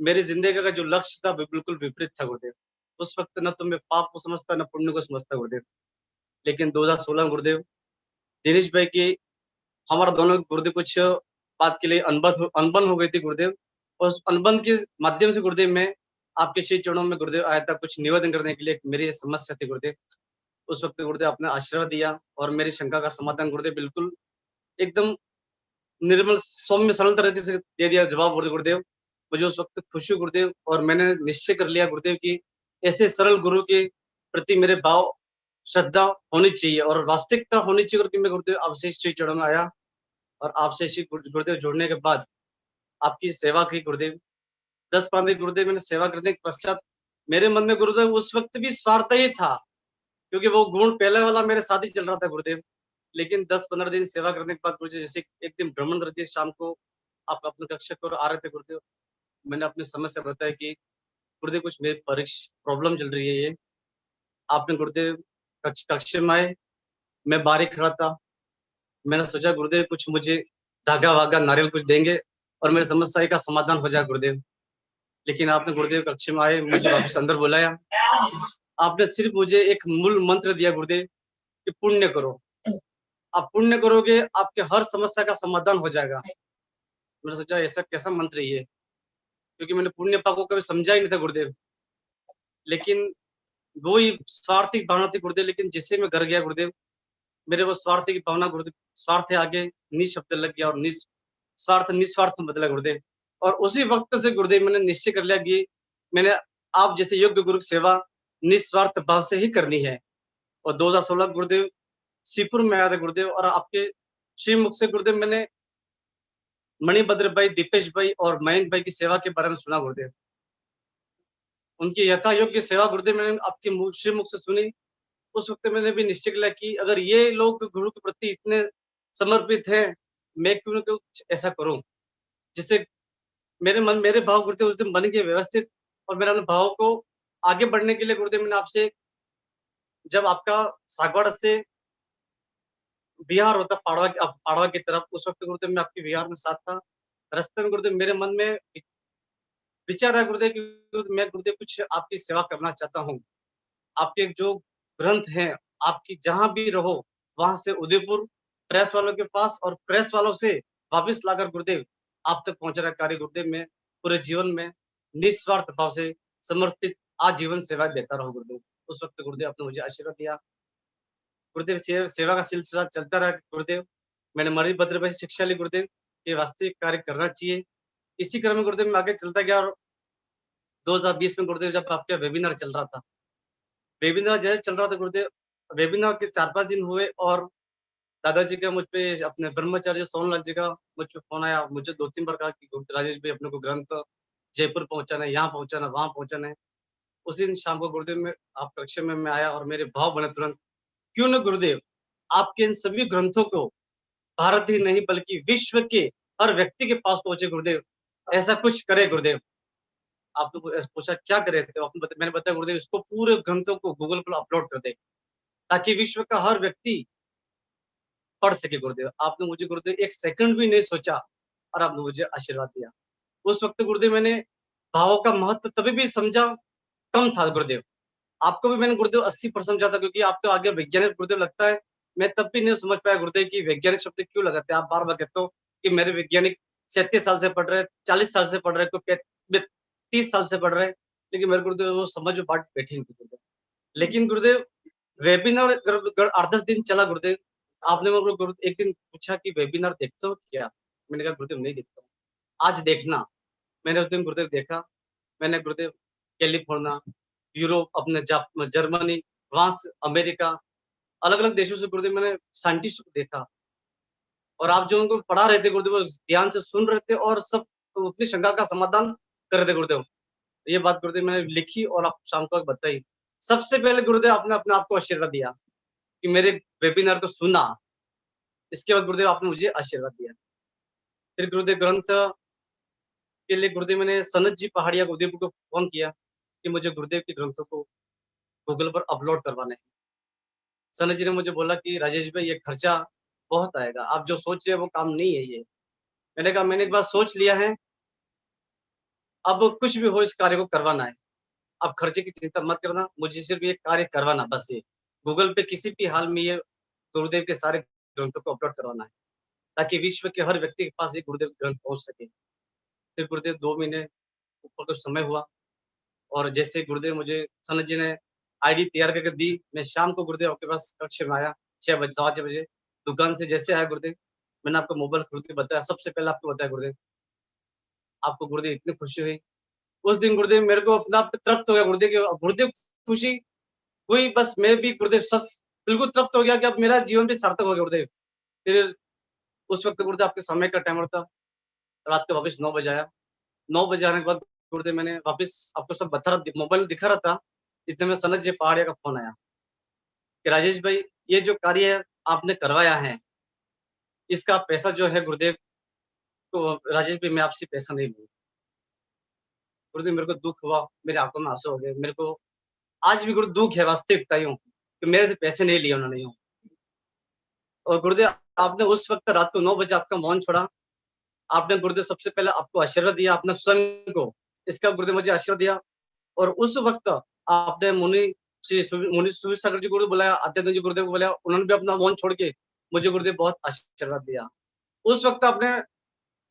[SPEAKER 3] मेरी जिंदगी का जो लक्ष्य था वो बिल्कुल विपरीत था गुरुदेव। उस वक्त न तो मैं पाप को समझता न पुण्य को समझता गुरुदेव, लेकिन 2016 गुरुदेव दिनेश भाई की हमारा दोनों गुरुदेव कुछ बात के लिए अनबन हो गई थी गुरुदेव, और उस अनबन के माध्यम से गुरुदेव मैं आपके श्री चरणों में गुरुदेव आया था कुछ निवेदन करने के लिए। मेरी समस्या थी गुरुदेव, उस वक्त गुरुदेव आपने आशीर्वाद दिया और मेरी शंका का समाधान गुरुदेव बिल्कुल एकदम निर्मल सौम्य सरल तरीके से दे दिया जवाब गुरुदेव। मुझे उस वक्त खुशी गुरुदेव, और मैंने निश्चय कर लिया गुरुदेव की ऐसे सरल गुरु के प्रति मेरे भाव श्रद्धा होनी चाहिए और वास्तविकता होनी चाहिए करके मैं गुरुदेव आपसे श्री चरणों में आया। और आपसे श्री गुरुदेव जुड़ने के बाद आपकी सेवा की गुरुदेव, 10-15 दिन गुरुदेव मैंने सेवा करने के पश्चात मेरे मन में गुरुदेव उस वक्त भी स्वार्थ ही था, क्योंकि वो गुण पहले वाला मेरे साथ ही चल रहा था गुरुदेव। लेकिन 10-15 दिन सेवा करने के बाद गुरुदेव जैसे एक दिन भ्रमण करके शाम को आप अपने कक्षा पर आ रहे थे गुरुदेव, मैंने अपनी समस्या बताया कि गुरुदेव कुछ मेरी परीक्षा प्रॉब्लम चल रही है ये। आपने गुरुदेव कक्षा में आए, मैं बाहर खड़ा था, मैंने सोचा गुरुदेव कुछ मुझे धागा वागा नारियल कुछ देंगे और मेरी समस्या का समाधान हो जाए गुरुदेव। लेकिन आपने गुरुदेव कक्षा में आए, मुझे वापस अंदर बुलाया, आपने सिर्फ मुझे एक मूल मंत्र दिया गुरुदेव कि पुण्य करो, आप पुण्य करोगे आपके हर समस्या का समाधान हो जाएगा। मैंने सोचा ऐसा कैसा मंत्र ये, क्योंकि मैंने पुण्य पाप को कभी समझा ही नहीं था गुरुदेव, लेकिन वो ही स्वार्थी भावना थी गुरुदेव। लेकिन जिससे मैं घर गया गुरुदेव, मेरे वो स्वार्थी की भावना गुरुदेव, स्वार्थ आगे निःशब्द लग गया और निस्वार्थ बदला गुरुदेव। और उसी वक्त से गुरुदेव मैंने निश्चय कर लिया कि मैंने आप जैसे योग्य गुरु की सेवा निस्वार्थ भाव से ही करनी है। और 2016 गुरुदेव सीपुर में आया था गुरुदेव, और आपके श्रीमुख से गुरुदेव मैंने मणिभद्र भाई, दीपेश भाई और मयंक भाई की सेवा के बारे में सुना गुरुदेव। उनकी यथा योग्य सेवा गुरुदेव मैंने आपके श्रीमुख से सुनी। उस वक्त मैंने भी निश्चय किया कि अगर ये लोग गुरु के प्रति इतने समर्पित हैं, मैं क्यों न कुछ ऐसा करूं जिससे मेरे भाव गुरुदेव उस दिन बन के व्यवस्थित। और मेरा भाव को आगे बढ़ने के लिए गुरुदेव मैंने आपसे, जब आपका सागवाड़ा से बिहार होता पाड़वा की तरफ, उस वक्त गुरुदेव मैं आपके बिहार में साथ था। रास्ते में गुरुदेव मेरे मन में विचार है गुरुदेव कि मैं गुरुदेव कुछ आपकी सेवा करना चाहता हूँ। आपके जो ग्रंथ हैं, आपकी जहां भी रहो वहां से उदयपुर प्रेस वालों के पास और प्रेस वालों से वापस लाकर गुरुदेव आप तक पहुंच रहा कार्य गुरुदेव में पूरे जीवन में निस्वार्थ भाव से समर्पित आजीवन सेवा देता रहो गुरुदेव। उस वक्त गुरुदेव आपने मुझे आशीर्वाद दिया गुरुदेव। सेवा का सिलसिला चलता रहा गुरुदेव। मैंने मणिभद्र भाई शिक्षा ली गुरुदेव, ये वास्तविक कार्य करना चाहिए। इसी क्रम में गुरुदेव में आगे चलता गया और 2020 में गुरुदेव जब आपका वेबिनार चल रहा था, वेबिनार जैसे चल रहा था गुरुदेव, वेबिनार के 4-5 दिन हुए और दादाजी का मुझ पे, अपने ब्रह्मचार्य सोनलाल जी का मुझ पे फोन आया। मुझे 2-3 बार कहा कि राजेश भाई अपने को ग्रंथ जयपुर पहुंचाना है, यहाँ पहुंचाना, वहां पहुंचाना है। उसी दिन शाम को गुरुदेव में आप कक्षा में मैं आया और मेरे भाव बने तुरंत, क्यों न गुरुदेव आपके इन सभी ग्रंथों को भारत ही नहीं बल्कि विश्व के हर व्यक्ति के पास पहुंचे गुरुदेव, ऐसा कुछ करे गुरुदेव। आपने पूछा क्या करे थे, मैंने बताया गुरुदेव इसको पूरे ग्रंथों को गूगल पर अपलोड कर दे ताकि विश्व का हर व्यक्ति पढ़ सके गुरुदेव। आपने मुझे गुरुदेव एक सेकंड भी नहीं सोचा और आपने मुझे आशीर्वाद दिया। उस वक्त गुरुदेव मैंने भावों का महत्व तभी भी समझा, कम था गुरुदेव। आपको भी मैंने गुरुदेव 80% समझा था, क्योंकि आपको आगे वैज्ञानिक गुरुदेव लगता है। मैं तब भी नहीं समझ पाया गुरुदेव की वैज्ञानिक शब्द क्यों लगाते हैं। आप बार बार कहते हो कि मेरे वैज्ञानिक 37 साल से पढ़ रहे, 40 साल से पढ़ रहे, कोई 30 साल से पढ़ रहे, लेकिन मेरे गुरुदेव वो समझ में बात बैठी नहीं गुरुदेव। लेकिन गुरुदेव वेबिनार 8-10 दिन चला गुरुदेव। आपने मेरे को एक दिन पूछा कि वेबिनार देखते हो क्या? मैंने कहा गुरुदेव नहीं देखता हूँ।
[SPEAKER 10] आज देखना। मैंने उस दिन गुरुदेव देखा, मैंने गुरुदेव कैलिफोर्निया, यूरोप, अपने जर्मनी, वहां से अमेरिका, अलग अलग देशों से गुरुदेव मैंने साइंटिस्ट को देखा, और आप जो उनको पढ़ा रहे थे गुरुदेव, वो ध्यान से सुन रहे थे और सब अपनी शंका का समाधान कर रहे थे गुरुदेव। ये बात गुरुदेव मैंने लिखी और आप शाम को बताई। सबसे पहले गुरुदेव आपने अपने आप को आशीर्वाद दिया कि मेरे वेबिनार को सुना, इसके बाद गुरुदेव आपने मुझे आशीर्वाद दिया। फिर गुरुदेव ग्रंथ के लिए गुरुदेव मैंने सनत जी पहाड़िया गुरुदेव को फोन किया कि मुझे गुरुदेव के ग्रंथों को गूगल पर अपलोड करवाने हैं। सनत जी ने मुझे बोला कि राजेश भाई ये खर्चा बहुत आएगा, आप जो सोच रहे हैं वो काम नहीं है ये। मैंने कहा मैंने एक बार सोच लिया है, अब कुछ भी हो इस कार्य को करवाना है, आप खर्चे की चिंता मत करना, मुझे सिर्फ ये कार्य करवाना बस। ये गूगल पे किसी भी हाल में ये गुरुदेव के सारे ग्रंथों को अपलोड करवाना है, ताकि विश्व के हर व्यक्ति के पास ये गुरुदेव ग्रंथ पहुंच सके। फिर गुरुदेव 2 महीने ऊपर कुछ समय हुआ, और जैसे गुरुदेव मुझे सनत जी ने आईडी तैयार करके दी, मैं शाम को गुरुदेव आपके पास कक्ष में आया 6 बजे 5 बजे। दुकान से जैसे आया गुरुदेव, मैंने आपको मोबाइल खोल के बताया, सबसे पहले आपको बताया गुरुदेव, आपको गुरुदेव इतनी खुशी हुई। उस दिन गुरुदेव मेरे को अपना तृप्त हो गया गुरुदेव के, गुरुदेव खुशी हुई, बस मैं भी गुरुदेव बिल्कुल तृप्त हो गया कि अब मेरा जीवन भी सार्थक हो गया गुरुदेव। फिर उस वक्त गुरुदेव आपके समय का टाइम था, रात को वापस 9 बजे आया। 9 बजे आने के बाद गुरुदेव मैंने वापस आपको सब बता रहा, मोबाइल दिखा रहा था, इतने में सनत जी पहाड़िया का फोन आया कि राजेश भाई ये जो कार्य आपने करवाया है, इसका पैसा जो है गुरुदेव, तो राजेश भाई मैं आपसे पैसा नहीं लूंगा। गुरुदेव मेरे को दुख हुआ, मेरे आंखों में आंसू हो गए। मेरे को आज भी गुरु दुख है, वास्तविकता यूं कि मेरे से पैसे नहीं लिए उन्होंने यूं। और गुरुदेव आपने उस वक्त रात को 9 बजे आपका मौन छोड़ा, आपने गुरुदेव सबसे पहले आपको आशीर्वाद दिया, आपने स्वयं को, इसका गुरुदेव मुझे आशीर्वाद दिया। और उस वक्त आपने मुनि सुबीर सागर जी गुरुदेव बुलाया, आदित्य जी गुरुदेव को बुलाया, उन्होंने भी अपना मौन छोड़ के मुझे गुरुदेव बहुत आशीर्वाद दिया। उस वक्त आपने,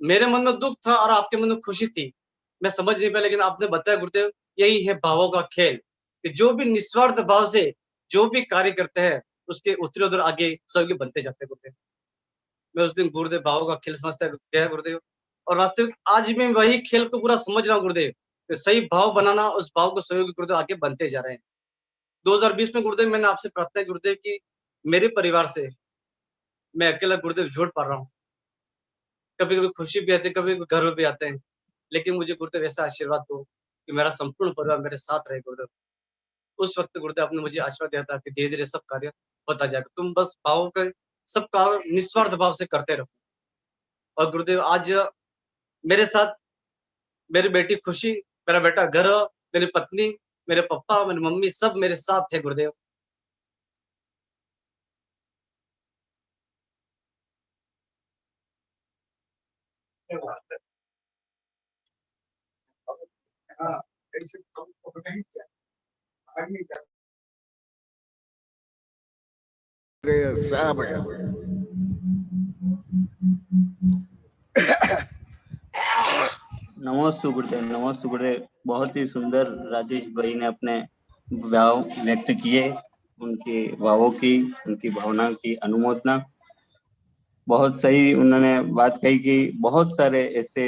[SPEAKER 10] मेरे मन में दुख था और आपके मन में खुशी थी, मैं समझ नहीं पाया, लेकिन आपने बताया गुरुदेव यही है भावों का खेल, कि जो भी निस्वार्थ भाव से जो भी कार्य करते हैं उसके उत्तरोत्तर आगे सभी बनते जाते हैं गुरुदेव। मैं उस दिन गुरुदेव भावों का खेल समझता गया गुरुदेव, और वास्तविक आज मैं वही खेल को पूरा समझ रहा हूँ गुरुदेव, कि सही भाव बनाना, उस भाव को सहयोगी गुरुदेव आगे बनते जा रहे हैं। 2020 में गुरुदेव मैंने आपसे प्रार्थना गुरुदेव की, मेरे परिवार से मैं अकेला गुरुदेव झूठ पा रहा हूँ, कभी कभी खुशी भी आती है, कभी गर्व भी आते हैं, लेकिन मुझे गुरुदेव ऐसा आशीर्वाद दो कि मेरा संपूर्ण परिवार मेरे साथ रहे गुरुदेव। उस वक्त गुरुदेव आपने मुझे आशीर्वाद दिया था कि धीरे धीरे सब कार्य होता जाएगा, तुम बस भावों का सब कार्य निस्वार्थ भाव से करते रहो। और गुरुदेव आज मेरे साथ मेरी बेटी खुशी, मेरा बेटा गर्व, मेरी पत्नी, मेरे पापा, मेरी मम्मी, सब मेरे साथ है गुरुदेव।
[SPEAKER 2] नमस्ते गुरुदेव, नमस्ते गुरुदेव। बहुत ही सुंदर राजेश भाई ने अपने भाव व्यक्त किए, उनके भावों की, उनकी भावना की अनुमोदना। बहुत सही उन्होंने बात कही कि बहुत सारे ऐसे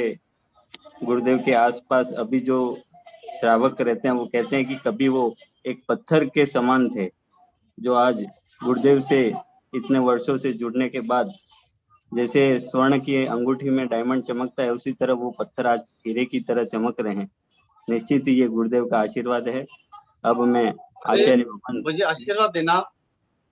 [SPEAKER 2] गुरुदेव के आसपास अभी जो श्रावक रहते हैं, वो कहते हैं कि कभी वो एक पत्थर के समान थे, जो आज गुरुदेव से इतने वर्षों से जुड़ने के बाद जैसे स्वर्ण की अंगूठी में डायमंड चमकता है, उसी तरह वो पत्थर आज हीरे की तरह चमक रहे हैं। निश्चित ही ये गुरुदेव का आशीर्वाद है। अब मैं आचार्य भगवान,
[SPEAKER 10] मुझे आशीर्वाद देना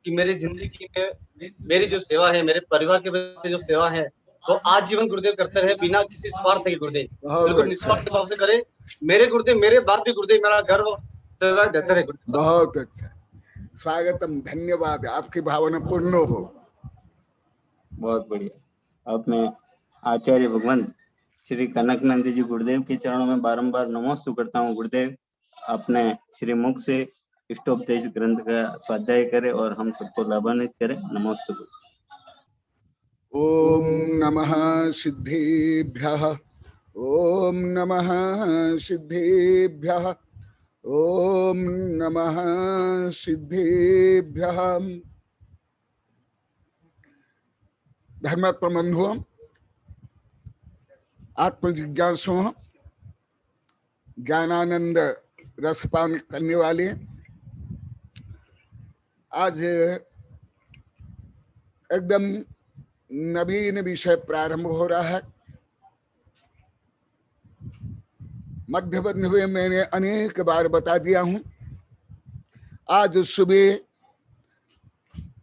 [SPEAKER 10] कि मेरी जिंदगी में मेरी जो सेवा है, मेरे परिवार के प्रति जो सेवा है, वो आजीवन गुरुदेव करते रहे, बिना किसी स्वार्थ के गुरुदेव, बिल्कुल निस्वार्थ भाव से करे। मेरे गुरुदेव, मेरे बाप भी गुरुदेव मेरा गर्व सेवा देते रहे गुरुदेव।
[SPEAKER 7] बहुत अच्छा, स्वागतम, धन्यवाद, आपकी भावना पूर्ण हो।
[SPEAKER 2] बहुत बढ़िया। अब मैं आचार्य भगवान श्री कनकनंद जी गुरुदेव के चरणों में बारंबार नमस्ते करता हूँ। गुरुदेव अपने श्री मुख से इष्टोपदेश ग्रंथ का स्वाध्याय करें और हम सबको लाभान्वित करें। नमस्ते।
[SPEAKER 7] ओम नमः सिद्धिभ्यः, ओम नमः सिद्धिभ्यः, ओम नमः सिद्धिभ्यः। धर्मात्मा बंधुओं, आत्मजिज्ञासु, ज्ञानानंद रसपान करने वाले। आज एकदम नवीन विषय प्रारंभ हो रहा है। मध्य में मैंने अनेक बार बता दिया हूं। आज सुबह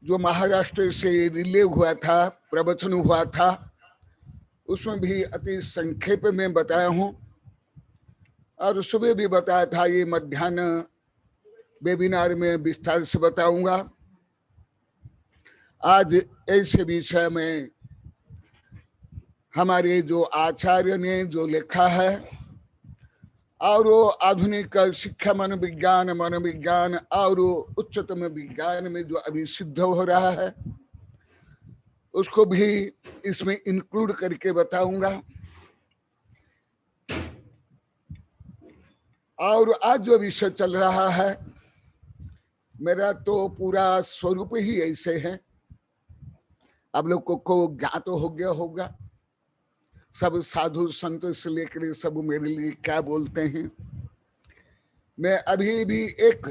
[SPEAKER 7] जो महाराष्ट्र से रिले हुआ था, प्रवचन हुआ था, उसमें भी अति संक्षेप में बताया हूं, और सुबह भी बताया था। ये मध्याह्न वेबिनार में विस्तार से बताऊंगा। आज ऐसे विषय में हमारे जो आचार्य ने जो लिखा है, और वो आधुनिक शिक्षा मनोविज्ञान और उच्चतम विज्ञान में जो अभी सिद्ध हो रहा है, उसको भी इसमें इंक्लूड करके बताऊंगा। और आज जो विषय चल रहा है, मेरा तो पूरा स्वरूप ही ऐसे है। आप लोगों को ज्ञात तो हो गया होगा, सब साधु संत से लेकर सब मेरे लिए क्या बोलते हैं। मैं अभी भी एक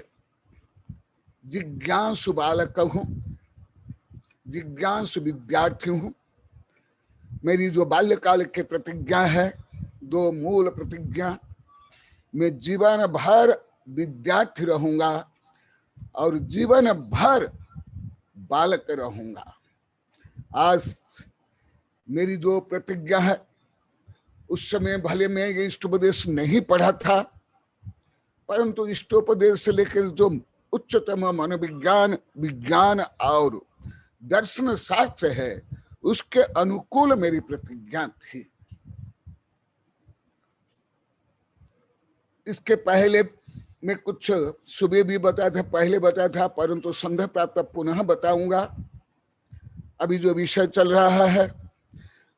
[SPEAKER 7] जिज्ञासु बालक हूँ, जिज्ञासु विद्यार्थी हूँ। मेरी जो बाल्यकाल की प्रतिज्ञा है, दो मूल प्रतिज्ञा, मैं जीवन भर विद्यार्थी रहूंगा और जीवन भर बालक रहूंगा। आज मेरी जो प्रतिज्ञा है, उस समय भले मैं ये इष्टोपदेश नहीं पढ़ा था, परंतु इष्टोपदेश से लेकर जो उच्चतम मनोविज्ञान, विज्ञान और दर्शन शास्त्र है, उसके अनुकूल मेरी प्रतिज्ञा थी। इसके पहले मैं कुछ सुबह भी बताया था, पहले बताया था, परंतु संदेह प्राप्त पुनः बताऊंगा। अभी जो विषय चल रहा है,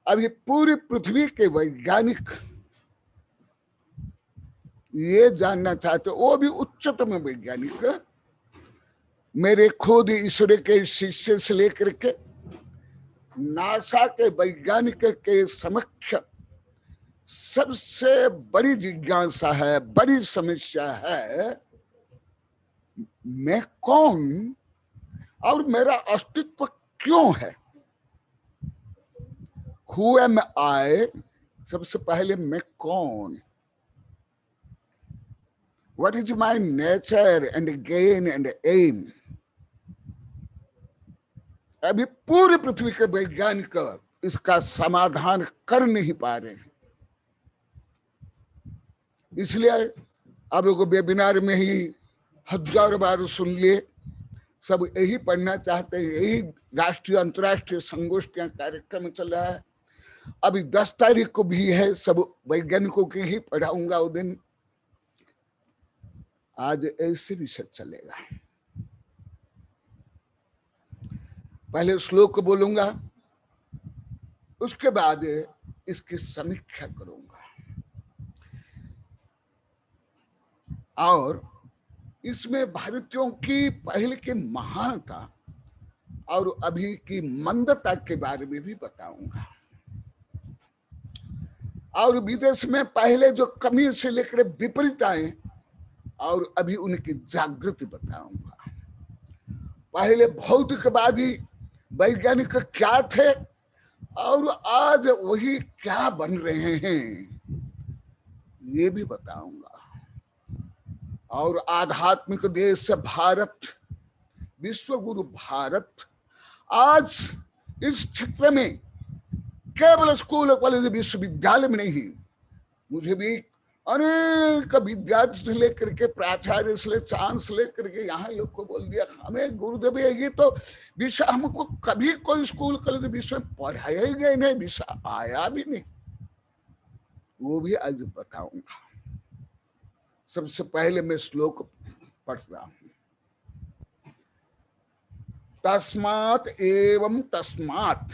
[SPEAKER 7] अभी पूरी पृथ्वी के वैज्ञानिक ये जानना चाहते, वो भी उच्चतम वैज्ञानिक, मेरे खुद ईश्वर के शिष्य से लेकर के नासा के वैज्ञानिक के समक्ष सबसे बड़ी जिज्ञासा है, बड़ी समस्या है, मैं कौन और मेरा अस्तित्व क्यों है। Who am I? सबसे पहले मैं कौन, what is my nature and gain and aim। अभी पूरी पृथ्वी के वैज्ञानिक इसका समाधान कर नहीं पा रहे हैं। इसलिए अब वेबिनार में ही हजारों बार सुन लिए, सब यही पढ़ना चाहते हैं। यही राष्ट्रीय अंतर्राष्ट्रीय संगोष्ठियां कार्यक्रम चल रहा है। अभी 10 तारीख को भी है, सब वैज्ञानिकों के ही पढ़ाऊंगा वो दिन। आज ऐसे विषय चलेगा। पहले श्लोक बोलूंगा, उसके बाद इसकी समीक्षा करूंगा, और इसमें भारतीयों की पहले की महानता और अभी की मंदता के बारे में भी बताऊंगा, और विदेश में पहले जो कमी से लेकर विपरीतताएं और अभी उनकी जागृति बताऊंगा। पहले भौतिकवादी वैज्ञानिक क्या थे और आज वही क्या बन रहे हैं, ये भी बताऊंगा। और आध्यात्मिक देश भारत, विश्वगुरु भारत, आज इस क्षेत्र में केवल स्कूल कॉलेज विश्वविद्यालय में नहीं, मुझे भी अनेक विद्यार्थी से लेकर के प्राचार्य से चांस लेकर के यहाँ लोग को बोल दिया, हमें गुरुदेव ये तो विषय हमको कभी कोई स्कूल कॉलेज विषय पढ़ाया ही गया नहीं, विषय आया भी नहीं, वो भी आज बताऊंगा। सबसे पहले मैं श्लोक पढ़ रहा हूं। तस्मात् एवं तस्मात्,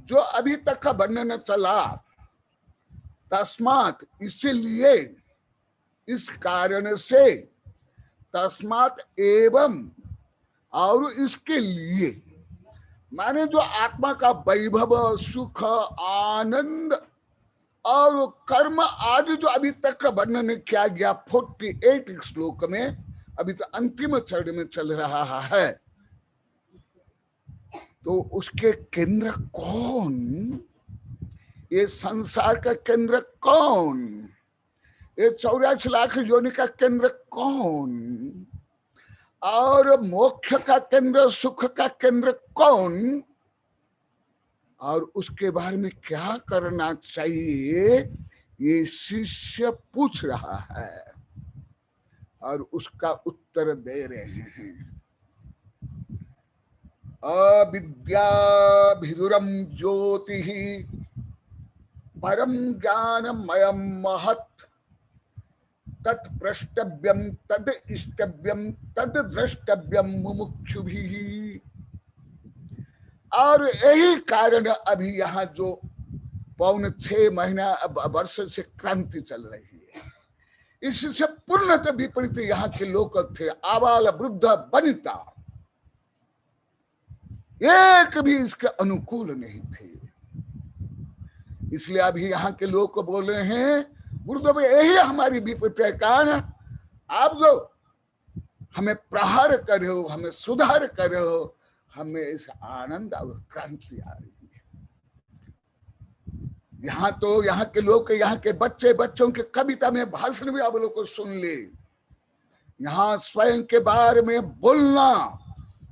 [SPEAKER 7] जो अभी तक का वर्णन चला, तस्मात् इसलिए, इस कारण से, तस्मात् एवं और इसके लिए, माने जो आत्मा का वैभव, सुख, आनंद और कर्म आदि जो अभी तक का वर्णन किया गया 48 श्लोक में, अभी तो अंतिम चरण में चल रहा है। तो उसके केंद्र कौन, ये संसार का केंद्र कौन, ये 84 लाख योनि का केंद्र कौन, और मोक्ष का केंद्र, सुख का केंद्र कौन, और उसके बारे में क्या करना चाहिए, ये शिष्य पूछ रहा है और उसका उत्तर दे रहे हैं। अविद्याभिदुरम ज्योति परम ज्ञानमयम महत् तत्प्रष्टव्यम तद इष्टव्यम तद द्रष्टव्यम मुमुक्षुभिः। और यही कारण अभी यहाँ जो 6.25 महीना वर्ष से क्रांति चल रही है, इससे पूर्णतः विपरीत यहाँ के लोग थे। आबाल वृद्ध वनिता एक भी इसके अनुकूल नहीं थे। इसलिए अभी यहाँ के लोग को बोल रहे हैं, गुरुदेव यही हमारी विपत्ति है, कारण आप जो हमें प्रहार कर रहे हो, हमें सुधार कर रहे हो, हमें इस आनंद और क्रांति आ रही है। यहाँ तो यहाँ के लोग, यहाँ के बच्चों के कविता में, भाषण में आप लोग को सुन ले, यहाँ स्वयं के बारे में बोलना,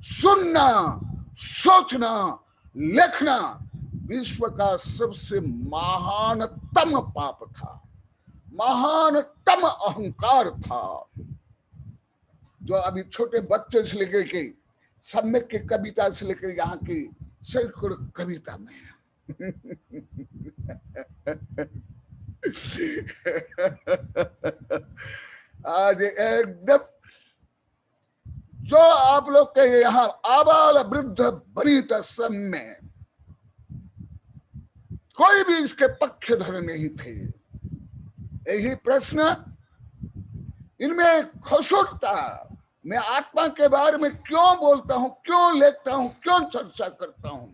[SPEAKER 7] सुनना, सोचना, लिखना विश्व का सबसे महानतम पाप था, महानतम अहंकार था, जो अभी छोटे बच्चे से लेकर के सम्यक की कविता से लेकर यहाँ की सैकड़ों कविता में आज एकदम जो आप लोग के यहाँ आबाल वृद्ध वनित सब में कोई भी इसके पक्षधर नहीं थे। यही प्रश्न इनमें खुशुरता, मैं आत्मा के बारे में क्यों बोलता हूं, क्यों लिखता हूं, क्यों चर्चा करता हूं,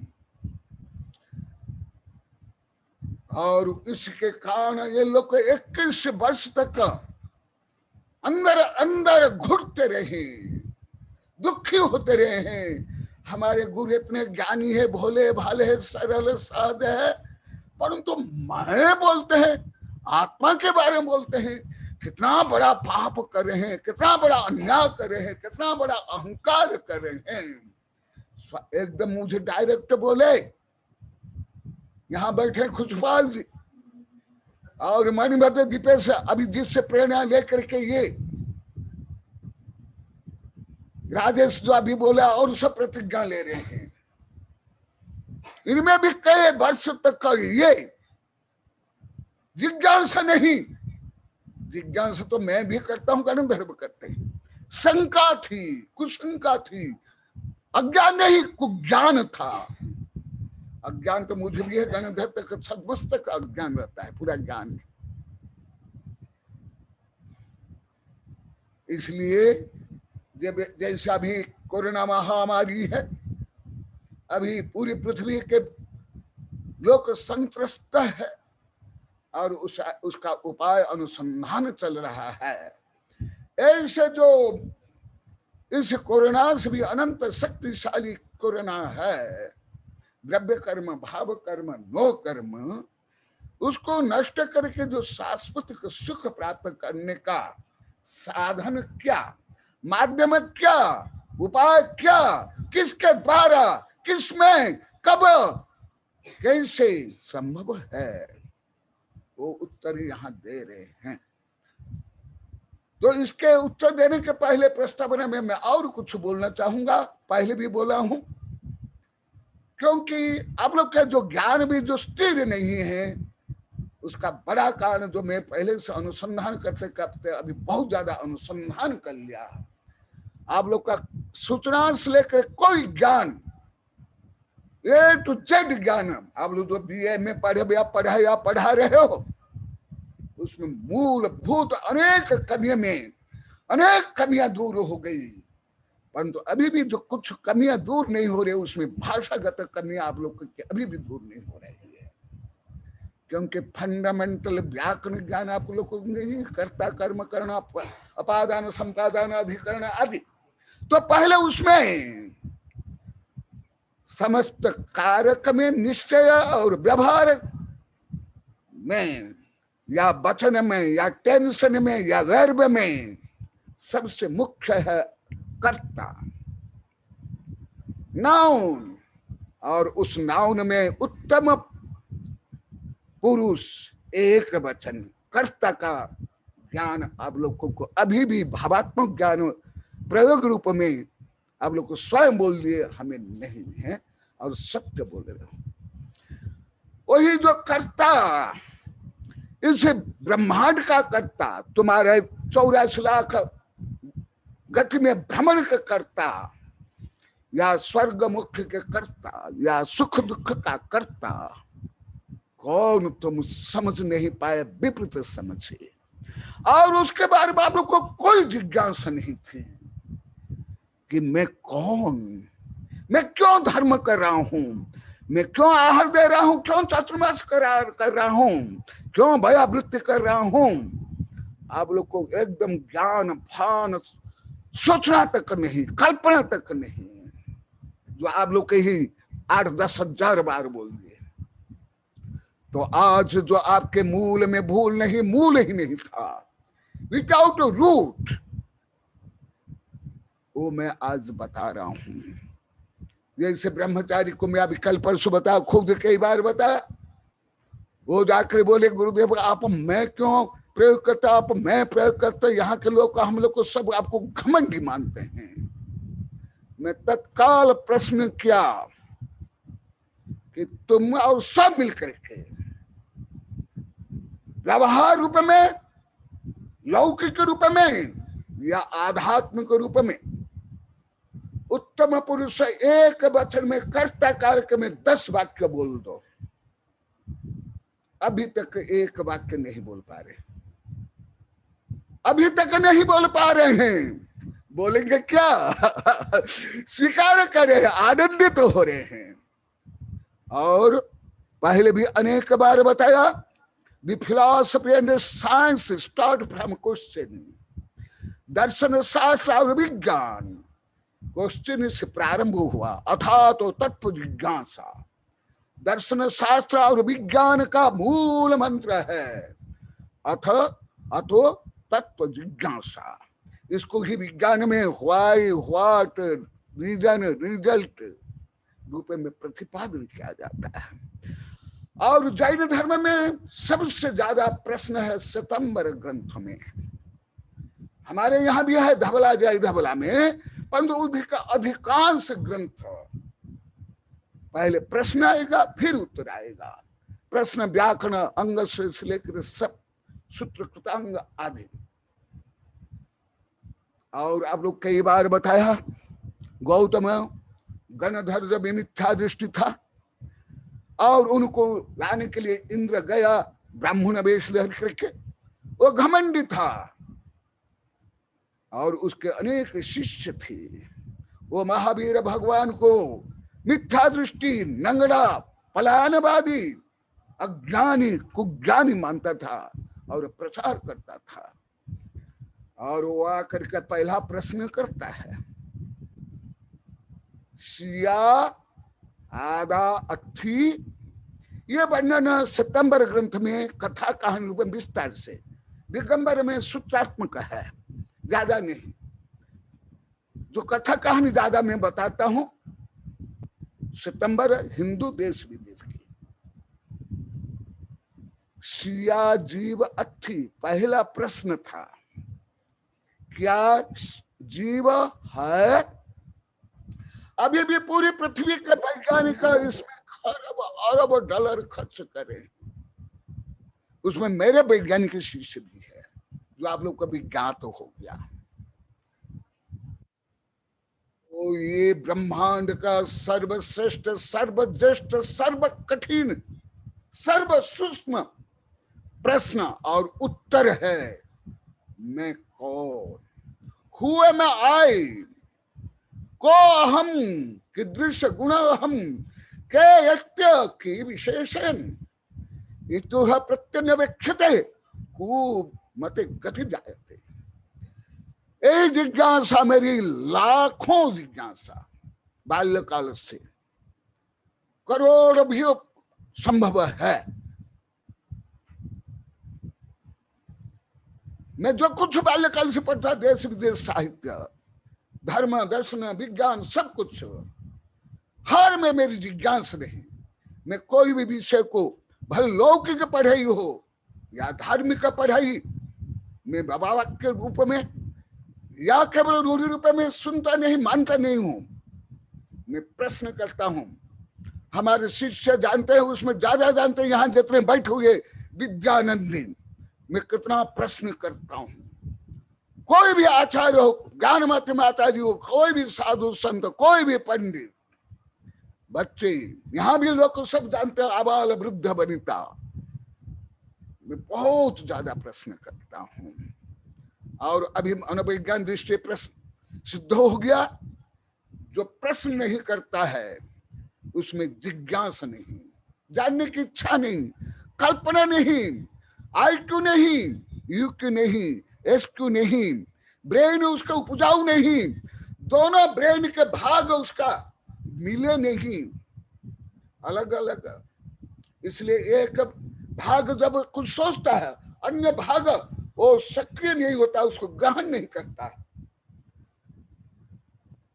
[SPEAKER 7] और इसके कारण ये लोग 21 वर्ष तक अंदर अंदर घुटते रहे, दुखी होते रहे हैं। हमारे गुरु इतने ज्ञानी है, भोले भाले है, सरल साध है, परंतु मैं बोलते हैं, आत्मा के बारे में बोलते हैं, कितना बड़ा पाप कर रहे हैं, कितना बड़ा अन्याय कर रहे हैं, कितना बड़ा अहंकार कर रहे हैं। एकदम मुझे डायरेक्ट बोले, यहाँ बैठे खुशपाल जी और मणिभद्र दीपेश, अभी जिससे प्रेरणा लेकर के ये राजेश जो अभी बोला और सब प्रतिज्ञा ले रहे हैं, इनमें भी कई वर्ष तक ये जिज्ञासा नहीं, जिज्ञासा तो मैं भी करता हूं, गणधर्म करते हैं, शंका थी, कुशंका थी, अज्ञान नहीं कुज्ञान था। अज्ञान तो मुझे भी है, गणधर तक सदमस्तक अज्ञान रहता है, पूरा ज्ञान नहीं। इसलिए जब जैसे अभी कोरोना महामारी है, अभी पूरी पृथ्वी के लोग संत्रस्त है और उसका उपाय अनुसंधान चल रहा है। ऐसे जो इस कोरोना से भी अनंत शक्तिशाली कोरोना है, द्रव्य कर्म, भाव कर्म, नो कर्म, उसको नष्ट करके जो शाश्वत सुख प्राप्त करने का साधन क्या, माध्यम क्या, उपाय क्या, किसके द्वारा, किसमें, कब, कैसे संभव है, वो उत्तर यहाँ दे रहे हैं। तो इसके उत्तर देने के पहले प्रस्तावना में मैं और कुछ बोलना चाहूंगा, पहले भी बोला हूं, क्योंकि आप लोग का जो ज्ञान भी जो स्थिर नहीं है, उसका बड़ा कारण जो मैं पहले से अनुसंधान करते करते अभी बहुत ज्यादा अनुसंधान कर लिया। आप लोग का सूचना से लेकर कोई ज्ञान, ए टू जेड ज्ञान, आप लोग जो बीए में पढ़ा रहे हो, उसमें मूलभूत अनेक कमियों में अनेक कमियां दूर हो गई, परंतु अभी भी जो कुछ कमियां दूर नहीं हो रही, उसमें भाषागत कमियां आप लोग की अभी भी दूर नहीं हो रही है। क्योंकि फंडामेंटल व्याकरण ज्ञान आप लोग को नहीं, कर्ता कर्म करना, अपादान संपादान अधिकरण आदि। तो पहले उसमें समस्त कारक में निश्चय और व्यवहार में या वचन में या टेंशन में या वर्ब में सबसे मुख्य है कर्ता, नाउन। और उस नाउन में उत्तम पुरुष एक वचन कर्ता का ज्ञान आप लोगों को अभी भी भावात्मक ज्ञान प्रयोग रूप में आप लोग को स्वयं बोल दिए हमें नहीं है, और सत्य बोल रहे हो। वही जो कर्ता, इस ब्रह्मांड का कर्ता, तुम्हारे 84 लाख गति में भ्रमण का कर्ता, या स्वर्ग मुख्य के कर्ता, या सुख दुख का कर्ता कौन तुम समझ नहीं पाए, विपरीत समझे। और उसके बारे में आप लोग को कोई जिज्ञासा नहीं थी कि मैं कौन, मैं क्यों धर्म कर रहा हूं, मैं क्यों आहार दे रहा हूं, क्यों चातुर्मास कर रहा हूं, क्यों भयावृत्ति कर रहा हूं। आप लोग को एकदम ज्ञान भान सोचना तक नहीं, कल्पना तक नहीं, जो आप लोग के ही 8-10 हजार बार बोल दिए। तो आज जो आपके मूल में भूल नहीं, मूल ही नहीं था, विदाउट रूट, वो मैं आज बता रहा हूं। जैसे ब्रह्मचारी को मैं अभी कल परसों बताया, खुद कई बार बताया, वो जाकर बोले गुरुदेव आप मैं क्यों प्रयोग करता, आप मैं प्रयोग करता, यहाँ के लोग हम लोग को सब आपको घमंडी मानते हैं। मैं तत्काल प्रश्न किया कि तुम और सब मिलकर के व्यवहार रूप में, लौकिक रूप में या आध्यात्मिक रूप में उत्तम पुरुष एक वचन में कर्ता कारक में 10 वाक्य बोल दो। अभी तक एक वाक्य नहीं बोल पा रहे, अभी तक नहीं बोल पा रहे हैं। बोलेंगे क्या? स्वीकार करें, आनंदित तो हो रहे हैं। और पहले भी अनेक बार बताया, the philosophy and science start from question. दर्शन शास्त्र और विज्ञान क्वेश्चन से प्रारंभ हुआ, अथा तो तत्व जिज्ञासा। दर्शन शास्त्र और विज्ञान का मूल मंत्र है अथो तत्व जिज्ञासा। इसको ही विज्ञान में व्हाई, व्हाट, रीजन, रिजल्ट रूप में प्रतिपादन किया जाता है। और जैन धर्म में सबसे ज्यादा प्रश्न है श्वेतांबर ग्रंथ में। हमारे यहाँ भी है धवला, जय धवला में, परंतु अधिकांश ग्रंथ पहले प्रश्न आएगा फिर उत्तर आएगा। प्रश्न व्याकरण अंग से लेकर सब सूत्र कृतांग आदि। और आप लोग कई बार बताया, गौतम गणधर में मिथ्या दृष्टि था और उनको लाने के लिए इंद्र गया ब्राह्मण वेश लेकर करके, वो घमंडी था और उसके अनेक शिष्य थे। वो महावीर भगवान को मिथ्या दृष्टि, नंगड़ा, पलायनवादी, अज्ञानी, कुज्ञानी मानता था और प्रचार करता था। और वो आकर के पहला प्रश्न करता है, सिया आदा अथी। ये वर्णन श्वेतांबर ग्रंथ में कथा कहानी रूप में विस्तार से, दिगंबर में सूत्रात्मक है, ज्यादा नहीं। जो कथा कहानी ज्यादा मैं बताता हूं, श्वेतांबर हिंदू देश विदेश की। सिया जीव अथी, पहला प्रश्न था, क्या जीव है? अभी भी पूरी पृथ्वी के वैज्ञानिक इसमें खरब अरब डॉलर खर्च करें, उसमें मेरे वैज्ञानिक शिष्य भी है, जो आप लोग कभी ज्ञात हो गया। तो ये ब्रह्मांड का सर्वश्रेष्ठ, सर्वज्येष्ठ, सर्व कठिन, सर्व सूक्ष्म प्रश्न और उत्तर है, मैं कौन? हु एम आई? को अहम कीदृश गुण अहम के यत्य की विशेषण। इतुह प्रत्यन्वेक्षते कु मते गति जायते। ये जिज्ञासा मेरी लाखों जिज्ञासा बाल्यकाल से, करोड़ भी संभव है। मैं जो कुछ बाल्यकाल से पढ़ता, देश विदेश साहित्य, धर्म, दर्शन, विज्ञान, सब कुछ, हर में मेरी जिज्ञासा रही। मैं कोई भी विषय को, भले लौकिक पढ़ाई हो या धार्मिक पढ़ाई, मैं बाबा के रूप में या केवल रूढ़ि रूप में सुनता नहीं, मानता नहीं हूं। मैं प्रश्न करता हूं। हमारे शिष्य जानते हैं, उसमें ज्यादा जानते हैं यहाँ जितने बैठे हुए विद्यानंदी। मैं कितना प्रश्न करता हूं। कोई भी आचार्य हो, ज्ञान मत माता जी हो, कोई भी साधु संत, कोई भी पंडित, बच्चे, यहाँ भी लोग सब जानते हैं, आबाल वृद्ध वनिता। मैं बहुत ज्यादा प्रश्न करता हूं। और अभी मनोविज्ञान दृष्टि प्रश्न सिद्ध हो गया। जो प्रश्न नहीं करता है उसमें जिज्ञासा नहीं, जानने की इच्छा नहीं, कल्पना नहीं, IQ नहीं, UQ नहीं, SQ नहीं, ब्रेन उसका उपजाऊ नहीं, दोनों ब्रेन के भाग उसका मिले नहीं, अलग अलग। इसलिए एक भाग जब कुछ सोचता है, अन्य भाग वो सक्रिय नहीं होता, उसको ग्रहण नहीं करता है,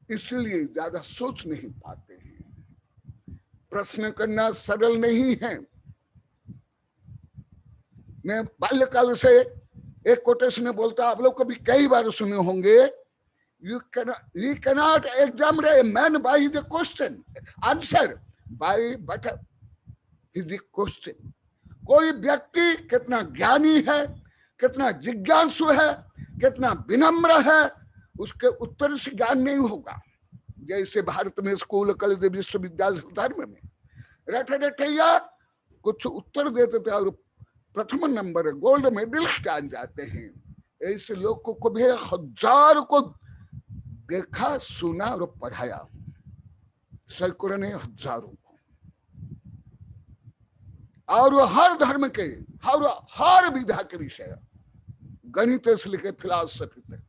[SPEAKER 7] इसलिए ज्यादा सोच नहीं पाते हैं। प्रश्न करना सरल नहीं है। मैं बाल्यकाल से एक कोटेशन बोलता, आप लोग कभी कई बार सुने होंगे, you cannot examine a man by his question, answer by but his question। कोई व्यक्ति कितना ज्ञानी है, कितना जिज्ञासु है, कितना विनम्र है, उसके उत्तर से ज्ञान नहीं होगा। जैसे भारत में स्कूल, कॉलेज, विश्वविद्यालय, धर्म में रटे रटैया कुछ उत्तर देते थे और प्रथम नंबर गोल्ड मेडलिस्ट आ जाते हैं। ऐसे लोग को कभी हजार को देखा, सुना और पढ़ाया, सैकड़ों ने, हजारों को। और हर धर्म के, हर विधा के विषय, गणित से लेकर फिलॉसफी तक।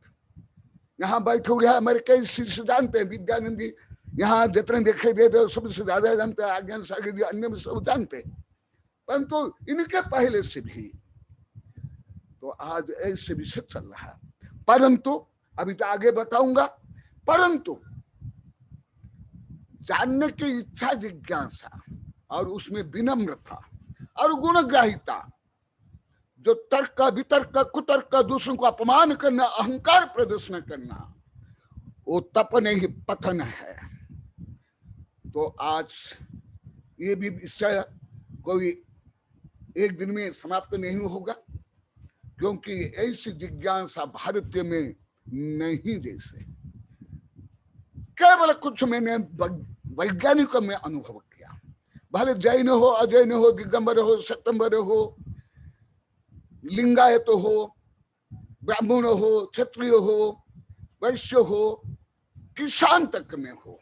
[SPEAKER 7] यहाँ बैठे हुए हमारे कई शिष्य जानते हैं, विद्यानंदी यहाँ जितने दिखाई देते सबसे ज्यादा जानते हैं, आज्ञान सागर जी अन्य में सब जानते हैं। परंतु इनके पहले से भी तो आज ऐसे विषय चल रहा है। परंतु अभी तो आगे बताऊंगा। परंतु जानने की इच्छा, जिज्ञासा और उसमें विनम्रता और गुणग्राहिता, जो तर्क, वितर्क, कुतर्क, दूसरों को अपमान करना, अहंकार प्रदर्शन करना, वो तप नहीं पतन है। तो आज ये भी विषय कोई एक दिन में समाप्त नहीं होगा, क्योंकि ऐसी जिज्ञासा भारतीय में नहीं। जैसे केवल कुछ मैंने वैज्ञानिकों में अनुभव किया, भले जैन हो, अजैन हो, दिगंबर हो, सतंबर हो, लिंगायत हो, ब्राह्मण हो, क्षत्रिय हो, वैश्य हो, किसान तक में हो,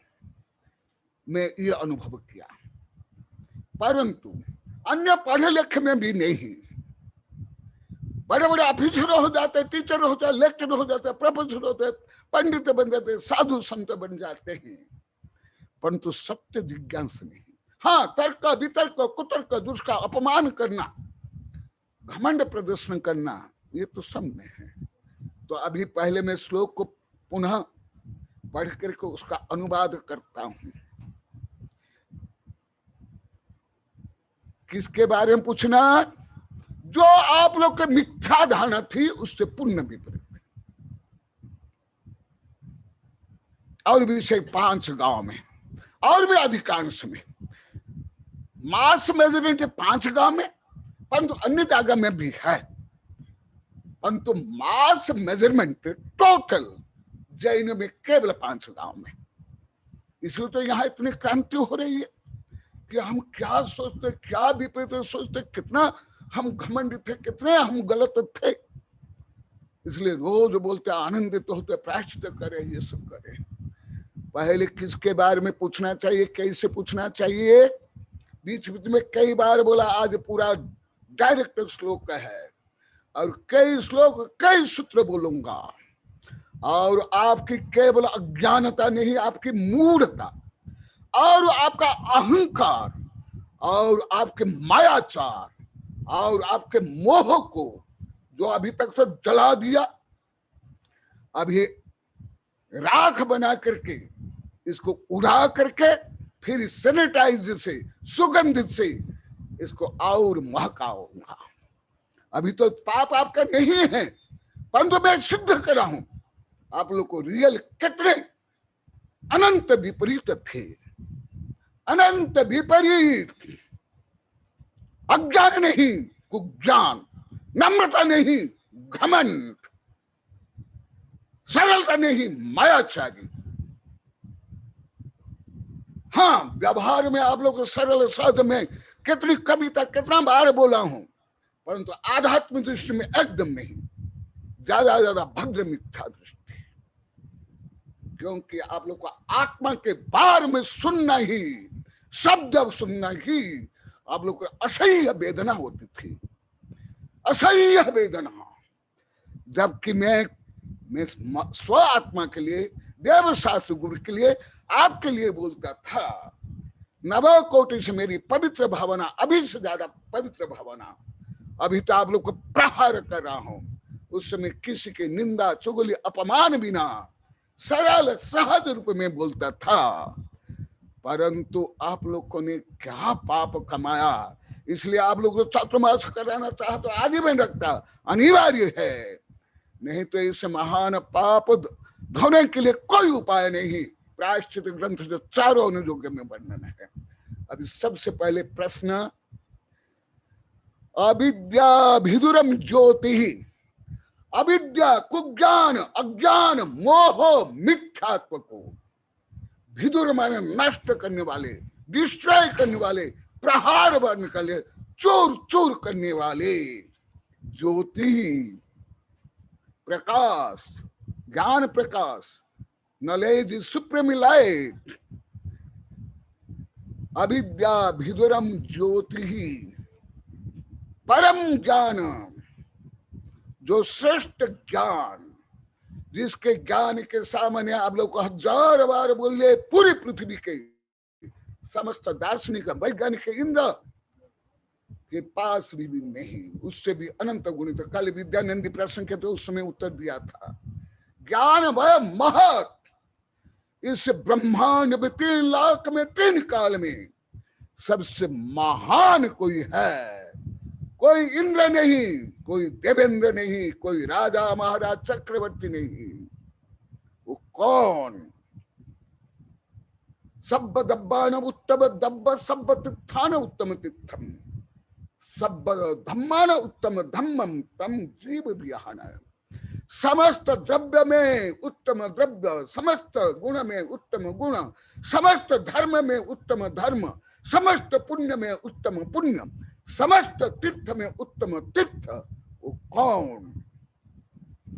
[SPEAKER 7] मैं ये अनुभव किया। परंतु अन्य पढ़े लिखे में भी नहीं। बड़े बड़े ऑफिसर हो जाते, टीचर हो जाते, लेक्चर हो जाते, प्रोफेसर होते, पंडित बन जाते, साधु संत बन जाते हैं, परंतु सत्य जिज्ञासा नहीं। हाँ, तर्क, वितर्क, कुतर्क, दूसरा अपमान करना, घमंड प्रदर्शन करना, ये तो सब में है। तो अभी पहले मैं श्लोक को पुनः पढ़ करके उसका अनुवाद करता हूं। किसके बारे में पूछना? जो आप लोग के मिथ्या धारणा थी उससे पूर्ण विपरीत। और भी से 5 गांव में और भी अधिकांश में मास मेजरमेंट 5 गांव में, परंतु अन्य जगह में भी है, परंतु मास मेजरमेंट टोटल जैन में केवल 5 गांव में। इसलिए तो यहाँ इतनी क्रांति हो रही है कि हम क्या सोचते, क्या विपरीत सोचते, कितना हम घमंड थे, कितने हम गलत थे। इसलिए रोज बोलते आनंदित होते, प्रायश्चित करे, ये सब करे। पहले किसके बारे में पूछना चाहिए, कैसे पूछना चाहिए? बीच बीच में कई बार बोला, आज पूरा डायरेक्ट श्लोक है और कई श्लोक कई सूत्र बोलूंगा। और आपकी केवल अज्ञानता नहीं, आपकी मूढ़ता और आपका अहंकार और आपके मायाचार और आपके मोह को जो अभी तक से जला दिया, अभी राख बना करके इसको उड़ा करके फिर सैनिटाइज से सुगंधित से इसको और महकाऊंगा। अभी तो पाप आपका नहीं है, परंतु मैं सिद्ध कर रहा हूं आप लोग को रियल कितने अनंत विपरीत थे। अनंत विपरीत, अज्ञान नहीं कुज्ञान, नम्रता नहीं घमंड, सरलता नहीं मायाचारी। हाँ, व्यवहार में आप लोग सरल शब्द में कितनी कविता कितना बार बोला हूं, परंतु आध्यात्मिक दृष्टि में एकदम नहीं, ज्यादा भद्र मिथ्या दृष्टि। क्योंकि आप लोग को आत्मा के बारे में सुनना ही, शब्द सुनना ही आप लोग को असह्य वेदना होती थी, असह्य वेदना। जबकि मैं स्व आत्मा के लिए, देव शास्त्र गुरु के लिए, आपके लिए बोलता था। नव कोटि से मेरी पवित्र भावना, अभी से ज्यादा पवित्र भावना, अभी तो आप लोग को प्रहार कर रहा हूं। उस समय किसी की निंदा चुगली अपमान बिना सरल सहज रूप में बोलता था। परंतु आप लोगों ने क्या पाप कमाया, इसलिए आप लोग चातुर्मास कराना चाह तो आदि में रखता अनिवार्य है, नहीं तो इस महान पाप धोने के लिए कोई उपाय नहीं। प्रायश्चित ग्रंथ जो चारों अनुयोग्य में वर्णन है। अभी सबसे पहले प्रश्न, अविद्या भिदुरम ज्योति, अविद्या कुज्ञान अज्ञान मोह मिथ्यात्व को, भिदुर माने नष्ट करने वाले, डिस्ट्रॉय करने वाले, प्रहार बनने के लिए चोर चोर करने वाले, ज्योति प्रकाश, ज्ञान प्रकाश, नॉलेज इज सुप्रीम लाइट। अविद्या भिदुरम ज्योति, परम ज्ञान, जो श्रेष्ठ ज्ञान, जिसके ज्ञान के सामने आप लोग को हजार बार बोले पूरी पृथ्वी के समस्त दार्शनिक वैज्ञानिक इंद्र के पास भी नहीं, उससे भी अनंत गुणित। कल विद्यानंदी प्रश्न के तो उस समय उत्तर दिया था। ज्ञान वह महत, इस ब्रह्मांड में 3 लाख में 3 काल में सबसे महान कोई है। कोई इंद्र नहीं, कोई देवेंद्र नहीं, कोई राजा महाराज चक्रवर्ती नहीं। वो कौन? सब दब्बान उत्तम दब्ब, सब तित्थान उत्तम तित्थम, सब धम्मान उत्तम धम्मम तम जीव विहान। समस्त द्रव्य में उत्तम द्रव्य, समस्त गुण में उत्तम गुण, समस्त धर्म में उत्तम धर्म, समस्त पुण्य में उत्तम पुण्य, समस्त तीर्थ में उत्तम तीर्थ। वो कौन?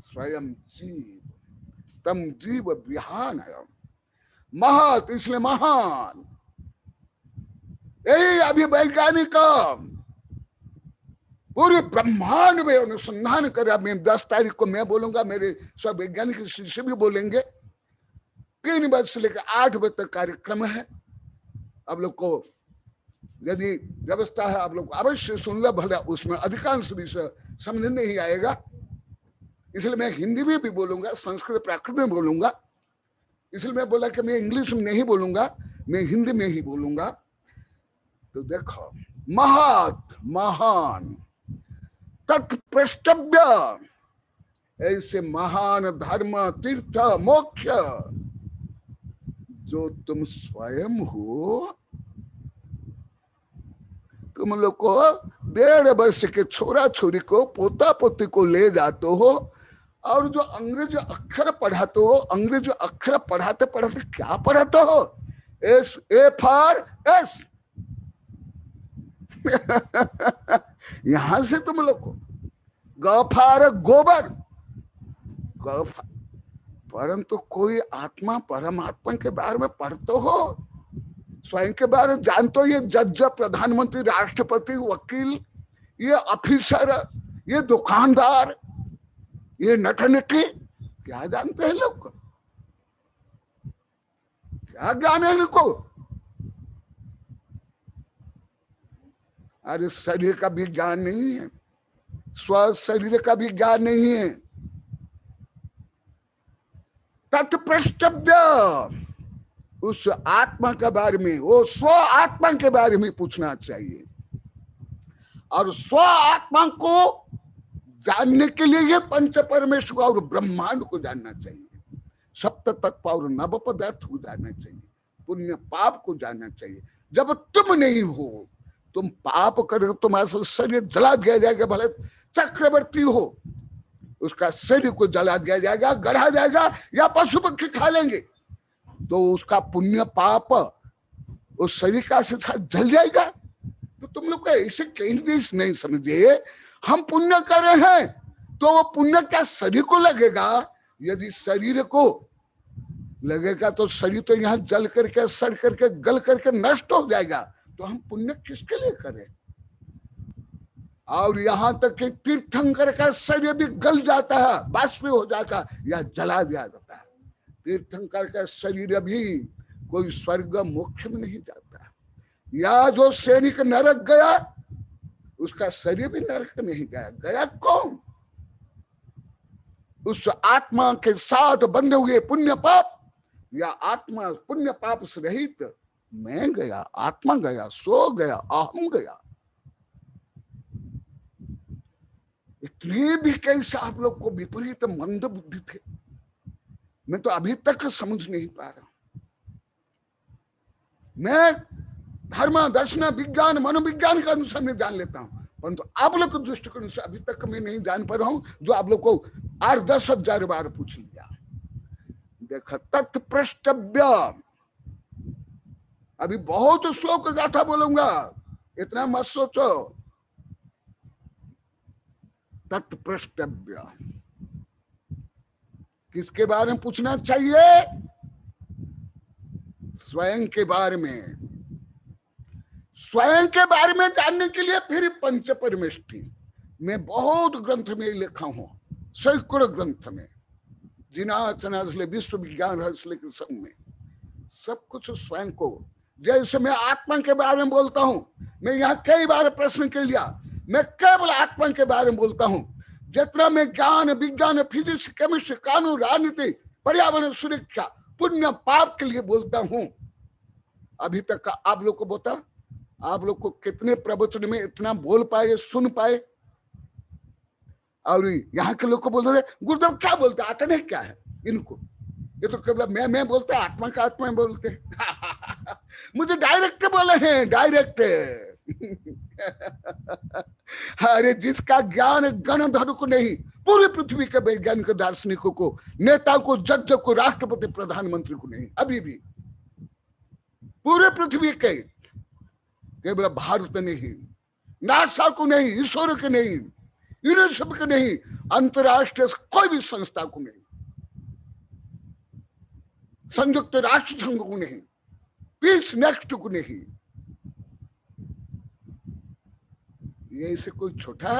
[SPEAKER 7] स्वयं जीव, तम जीव विहान है। महत इसलिए महान। यही अभी वैज्ञानिक पूरे ब्रह्मांड में अनुसंधान कर। मैं 10 तारीख को मैं बोलूंगा, मेरे सब वैज्ञानिक शिष्य भी बोलेंगे। 3 बजे से लेकर 8 बजे तक कार्यक्रम है। आप लोग को यदि व्यवस्था है आप लोग अवश्य सुन लो, भला उसमें अधिकांश विषय समझ नहीं आएगा, इसलिए मैं हिंदी में भी बोलूंगा, संस्कृत प्राकृत में बोलूंगा। इसलिए मैं बोला कि मैं इंग्लिश में नहीं बोलूंगा, मैं हिंदी में ही बोलूंगा। तो देखो, महत महान, तत्प्रष्टव्य, ऐसे महान धर्म तीर्थ मोक्ष जो तुम स्वयं हो। तुम लोग को 1.5 वर्ष के छोरा छोरी को, पोता पोती को ले जाते हो और जो अंग्रेजी अक्षर पढ़ाते हो, अंग्रेजी अक्षर पढ़ाते पढ़ाते क्या पढ़ाते हो? S, A for S. यहां से तुम लोग को गफार गोबर, परंतु कोई आत्मा परमात्मा के बारे में पढ़ते हो, स्वयं के बारे में जानते हो। ये जज, प्रधानमंत्री, राष्ट्रपति, वकील, ये ऑफिसर, ये दुकानदार, ये नटनटी, क्या जानते हैं लोग को? क्या ज्ञान है इनको? अरे शरीर का भी ज्ञान नहीं है, स्व शरीर का भी ज्ञान नहीं है। तत्प्रष्टव्य, उस आत्मा के बारे में, वो स्व आत्मा के बारे में पूछना चाहिए। और स्व आत्मा को जानने के लिए ये पंच परमेश्वर और ब्रह्मांड को जानना चाहिए, सप्त तत्व और नव पदार्थ को जानना चाहिए, पुण्य पाप को जानना चाहिए। जब तुम नहीं हो, तुम पाप करोगे, तुम्हारा शरीर जला दिया जाएगा, भले चक्रवर्ती हो, उसका शरीर को जला दिया जाएगा, गढ़ा जाएगा, या पशु पक्षी खा लेंगे, तो उसका पुण्य पाप उस शरीर का साथ जल जाएगा। तो तुम लोग को ऐसे कहीं नहीं समझे, हम पुण्य कर रहे हैं तो वो पुण्य क्या शरीर को लगेगा? यदि शरीर को लगेगा तो शरीर तो यहाँ जल करके, सड़ करके, गल करके नष्ट हो जाएगा, तो हम पुण्य किसके लिए करें? और यहाँ तक कि तीर्थंकर का शरीर भी गल जाता है, बाष्प हो जाता है, या जला दिया जाता है। तीर्थंकर का शरीर भी कोई स्वर्ग मोक्ष में नहीं जाता। या जो सैनिक नरक गया, उसका शरीर भी नरक नहीं गया। गया कौन? उस आत्मा के साथ बंधे हुए पुण्य पाप, या आत्मा पुण्य पाप से रहित मैं गया, आत्मा गया, सो गया, अहम गया। इतने भी कैसे आप लोग को विपरीत मंद बुद्धि थे, मैं तो अभी तक समझ नहीं पा रहा। मैं धर्म, दर्शन, विज्ञान, मनोविज्ञान के अनुसार में जान लेता हूं, परंतु आप लोग के दृष्टिकोण से अभी तक मैं नहीं जान पा रहा हूं, जो आप लोग को 8-10 हजार बार पूछ लिया। देखा, तत्प्रष्टव्य, अभी बहुत श्लोक गाथा बोलूंगा, इतना मत सोचो। तत्प्रष्टव्य, किसके बारे में पूछना चाहिए? स्वयं के बारे में। स्वयं के बारे में जानने के लिए फिर पंच परमेष्टि मैं बहुत ग्रंथ में लिखा हूं, सैकड़ों ग्रंथ में, जिनाचना से विश्व विज्ञान रहस्य के सब में, सब कुछ स्वयं को। जैसे मैं आत्मा के बारे में बोलता हूं, मैं यहाँ कई बार प्रश्न के लिया, मैं केवल आत्मा के बारे में बोलता हूं। जितना मैं ज्ञान, विज्ञान, फिजिक्स, केमिस्ट्री, कानून, राजनीति, पर्यावरण सुरक्षा, पुण्य पाप के लिए बोलता हूं, अभी तक का आप लोग को बता, आप लोग को कितने प्रवचन में इतना बोल पाए, सुन पाए? और यहाँ के लोग को बोलते थे गुरुदेव क्या बोलते, आता नहीं क्या है इनको, ये तो केवल मैं बोलते, आत्मा का आत्मा में बोलते। मुझे डायरेक्ट बोले हैं, डायरेक्ट। अरे जिसका ज्ञान गणधर को नहीं, पूरी पृथ्वी के वैज्ञानिक, दार्शनिकों को, नेता को, जज को, राष्ट्रपति, प्रधानमंत्री को नहीं, अभी भी पूरे पृथ्वी के, केवल भारत नहीं, नासा को नहीं, ईश्वर के नहीं, यूनिसेफ के नहीं, अंतरराष्ट्रीय कोई भी संस्था को नहीं, संयुक्त राष्ट्र संघ को नहीं, पीस नेक्स्ट को नहीं। ये ऐसे कोई छोटा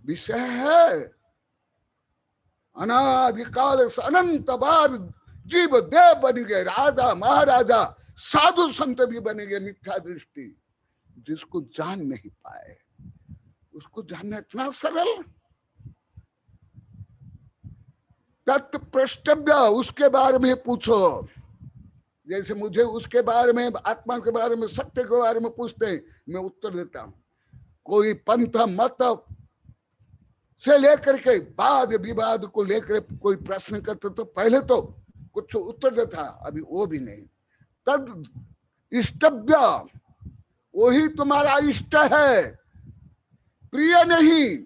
[SPEAKER 7] विषय है? अनादिकाल से अनंत बार जीव देव बन गए, राजा महाराजा, साधु संत भी बने गए, मिथ्या दृष्टि। जिसको जान नहीं पाए उसको जानना इतना सरल। तत्प्रष्टव्य, उसके बारे में पूछो। जैसे मुझे उसके बारे में, आत्मा के बारे में, सत्य के बारे में पूछते हैं, मैं उत्तर देता हूं। कोई पंथ मत से लेकर के वाद विवाद को लेकर कोई प्रश्न करते तो पहले तो कुछ उत्तर देता, अभी वो भी नहीं। तद इष्टव्य, वही तुम्हारा इष्ट है, प्रिय नहीं।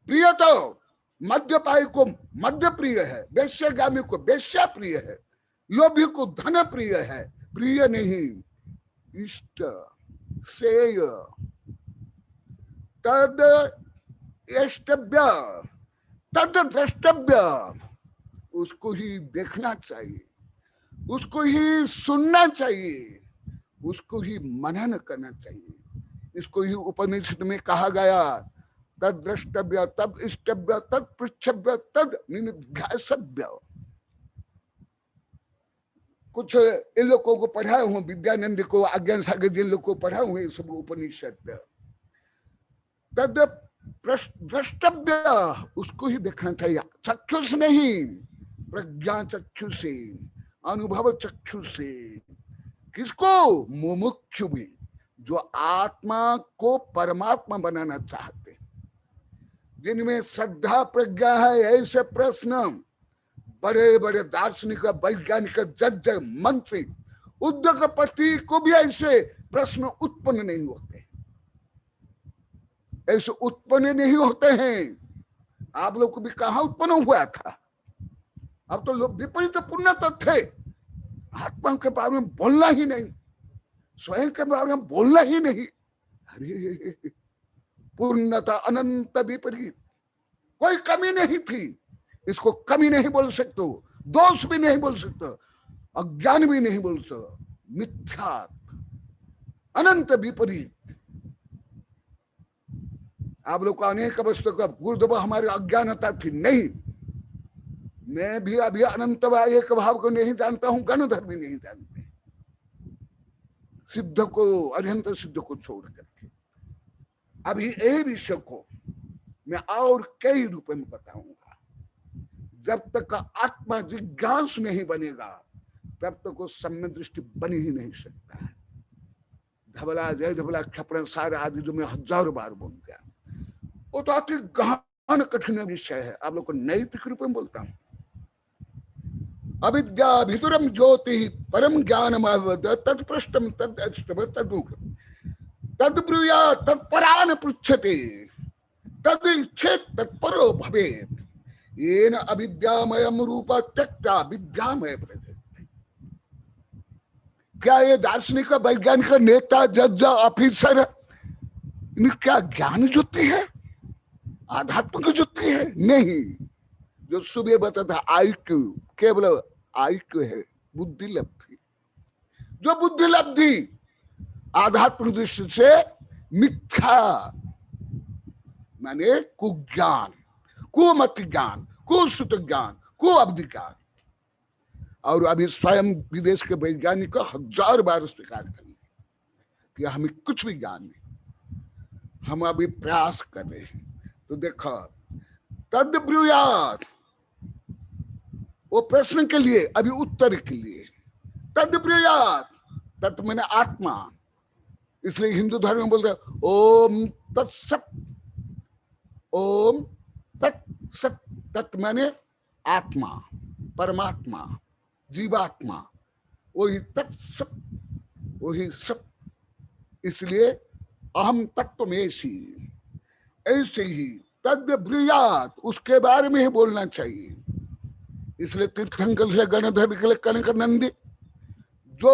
[SPEAKER 7] प्रिय तो मद्यपाई को मद्य प्रिय है, वेश्यागामी को वेश्या प्रिय है, लोभी को धन प्रिय है, प्रिय नहीं, इष्ट, श्रेय। तद इष्टव्य, तद द्रष्टव्य, उसको ही देखना चाहिए, उसको ही सुनना चाहिए, उसको ही मनन करना चाहिए। इसको ही उपनिषद में कहा गया, तद द्रष्टव्य, तद इष्टव्य, तद पृच्छव्य, तद निध्यासव्य। कुछ इन लोगों को पढ़ाए हूँ, विद्यानंद को, आज्ञा सागर जी लोग को पढ़ा हुए ये सब उपनिषद। तद द्रष्टव्य, उसको ही देखना चाहिए, चक्षु से नहीं, प्रज्ञा चक्षु से, अनुभव चक्षु से। किसको? मुमुक्षु भी, जो आत्मा को परमात्मा बनाना चाहते, जिनमें श्रद्धा प्रज्ञा है। ऐसे प्रश्न बड़े बड़े दार्शनिक, वैज्ञानिक, जज, मंत्री, उद्योगपति को भी ऐसे प्रश्न उत्पन्न नहीं होते, ऐसे उत्पन्न नहीं होते हैं। आप लोग को भी कहाँ उत्पन्न हुआ था? अब तो लोग विपरीत पूर्णता थे, आत्मा के बारे में बोलना ही नहीं, स्वयं के बारे में बोलना ही नहीं। अरे पूर्णता अनंत विपरीत, कोई कमी नहीं थी। इसको कमी नहीं बोल सकते, दोष भी नहीं बोल सकते, अज्ञान भी नहीं बोल सकते, मिथ्या अनंत विपरीत। आप लोग को अनेक वस्तु का गुरुदेव हमारी अज्ञानता थी, नहीं। मैं भी अभी अनंत एक भाव को नहीं जानता हूं, गणधर भी नहीं जानते, सिद्ध को, अनंत सिद्ध को छोड़ करके। अभी यही विषय को मैं और कई रूप में बताऊंगा। जब तक आत्मा जिज्ञासु नहीं बनेगा तब तक वो सम्यक दृष्टि बनी ही नहीं सकता है। धबला, जय धबला, खपड़ा, सारा आदि जो मैं हजारों बार बोल गया, वो तो अति गहन कठिन विषय है। आप लोग को नैतिक रूप में बोलता हूं। अविद्या भितरम ज्योति परम ज्ञान तत्पृष्टम तदष्टम तदुख तद्ब्रूया तत्परान पृच्छते तद इच्छेत तत्परो भवेत् येन अविद्यामयम रूपा त्यक्ता विद्यामय प्रजते। क्या ये दार्शनिक, वैज्ञानिक, नेता, जज, ऑफिसर, इनकी क्या ज्ञान ज्योति है, आध्यात्मिक ज्योति है? नहीं। जो सुबह बताता आईक्यू, केवल आईक्यू है, बुद्धि लब्धि। जो बुद्धि लब्धि आध्यात्मिक दृष्टि से मिथ्या, माने कुज्ञान, कुमति ज्ञान, कुश्रुत ज्ञान, कुअब्धि ज्ञान। और अभी स्वयं विदेश के वैज्ञानिक को हजार बार स्वीकार करेंगे कि हमें कुछ भी ज्ञान नहीं, हम अभी प्रयास कर रहे हैं। तो देखो, तद ब्रूयात, वो प्रश्न के लिए, अभी उत्तर के लिए। तद ब्रूयात, तत् मैंने आत्मा, इसलिए हिंदू धर्म में बोलते हैं ओम तत्सत, ओम तत्सत। तत् मैंने आत्मा, परमात्मा, जीवात्मा, वही तत्सत, वही सत। इसलिए अहम तत्वमेसी, ऐसे ही तद ब्रूयात, उसके बारे में ही बोलना चाहिए। इसलिए तीर्थंकर से गणधर के लिए कनक नंदी, जो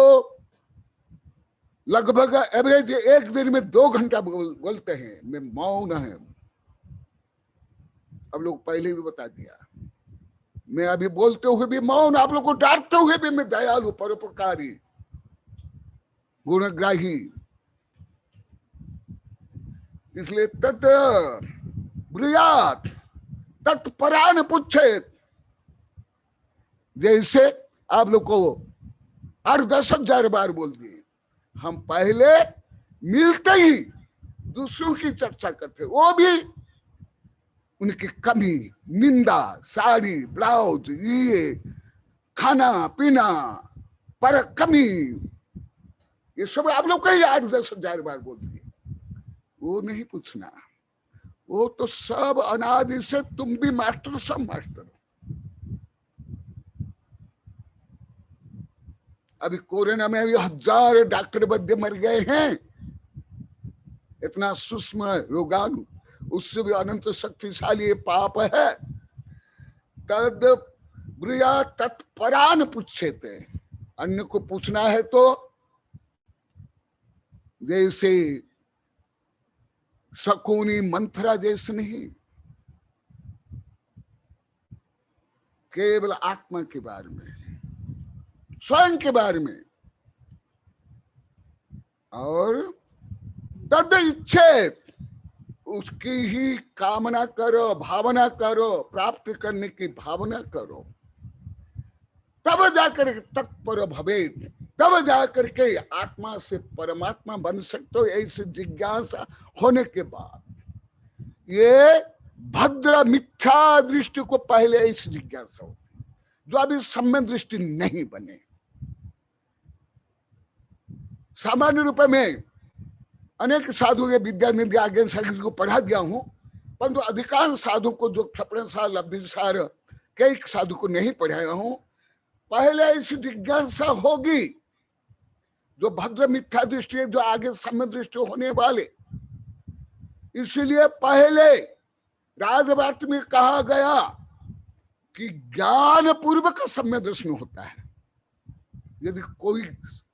[SPEAKER 7] लगभग एवरेज एक दिन में 2 घंटा बोलते हैं, मैं मौन है। अब लोग पहले भी बता दिया, मैं अभी बोलते हुए भी मौन, आप लोग को डांटते हुए भी मैं दयालु, परोपकारी, गुणग्राही। इसलिए तत् ब्रूयात तत्परान पुच्छेत। जैसे आप लोग को 8-10,000 बार बोल दिए, हम पहले मिलते ही दूसरों की चर्चा करते, वो भी उनकी कमी, निंदा, साड़ी, ब्लाउज, ये खाना पीना पर कमी, ये सब आप लोग कहीं 8-10,000 बार बोल दिए। वो नहीं पूछना, वो तो सब अनादि से तुम भी मास्टर, सब मास्टर। अभी कोरोना में 1000 डॉक्टर वैद्य मर गए हैं, इतना सूक्ष्म रोगाणु, उससे भी अनंत शक्तिशाली पाप है। तद ब्रूया तत्परान पूछते, अन्य को पूछना है तो जैसे शकुनी मंथरा जैसे नहीं, केवल आत्मा के बारे में, स्वयं के बारे में। और तद इच्छेत, उसकी ही कामना करो, भावना करो, प्राप्त करने की भावना करो, तब जाकर तत्पर भवे, तब जाकर के आत्मा से परमात्मा बन सकते हो। ऐसी जिज्ञासा होने के बाद ये भद्र मिथ्या दृष्टि को पहले ऐसी जिज्ञासा होती जो अभी सम्यक दृष्टि नहीं बने। सामान्य रूप में अनेक साधु के विद्या निधि आगे किसी को पढ़ा दिया हूं, परंतु अधिकांश साधु को जो क्षपण सार लब्धि सार कई साधु को नहीं पढ़ाया हूं। पहले ऐसी जिज्ञासा होगी जो भद्र मिथ्या दृष्टि है, जो आगे सम्यक दृष्टि होने वाले। इसलिए पहले राजवार्त में कहा गया कि ज्ञान पूर्वक सम्यक दर्शन होता है। यदि कोई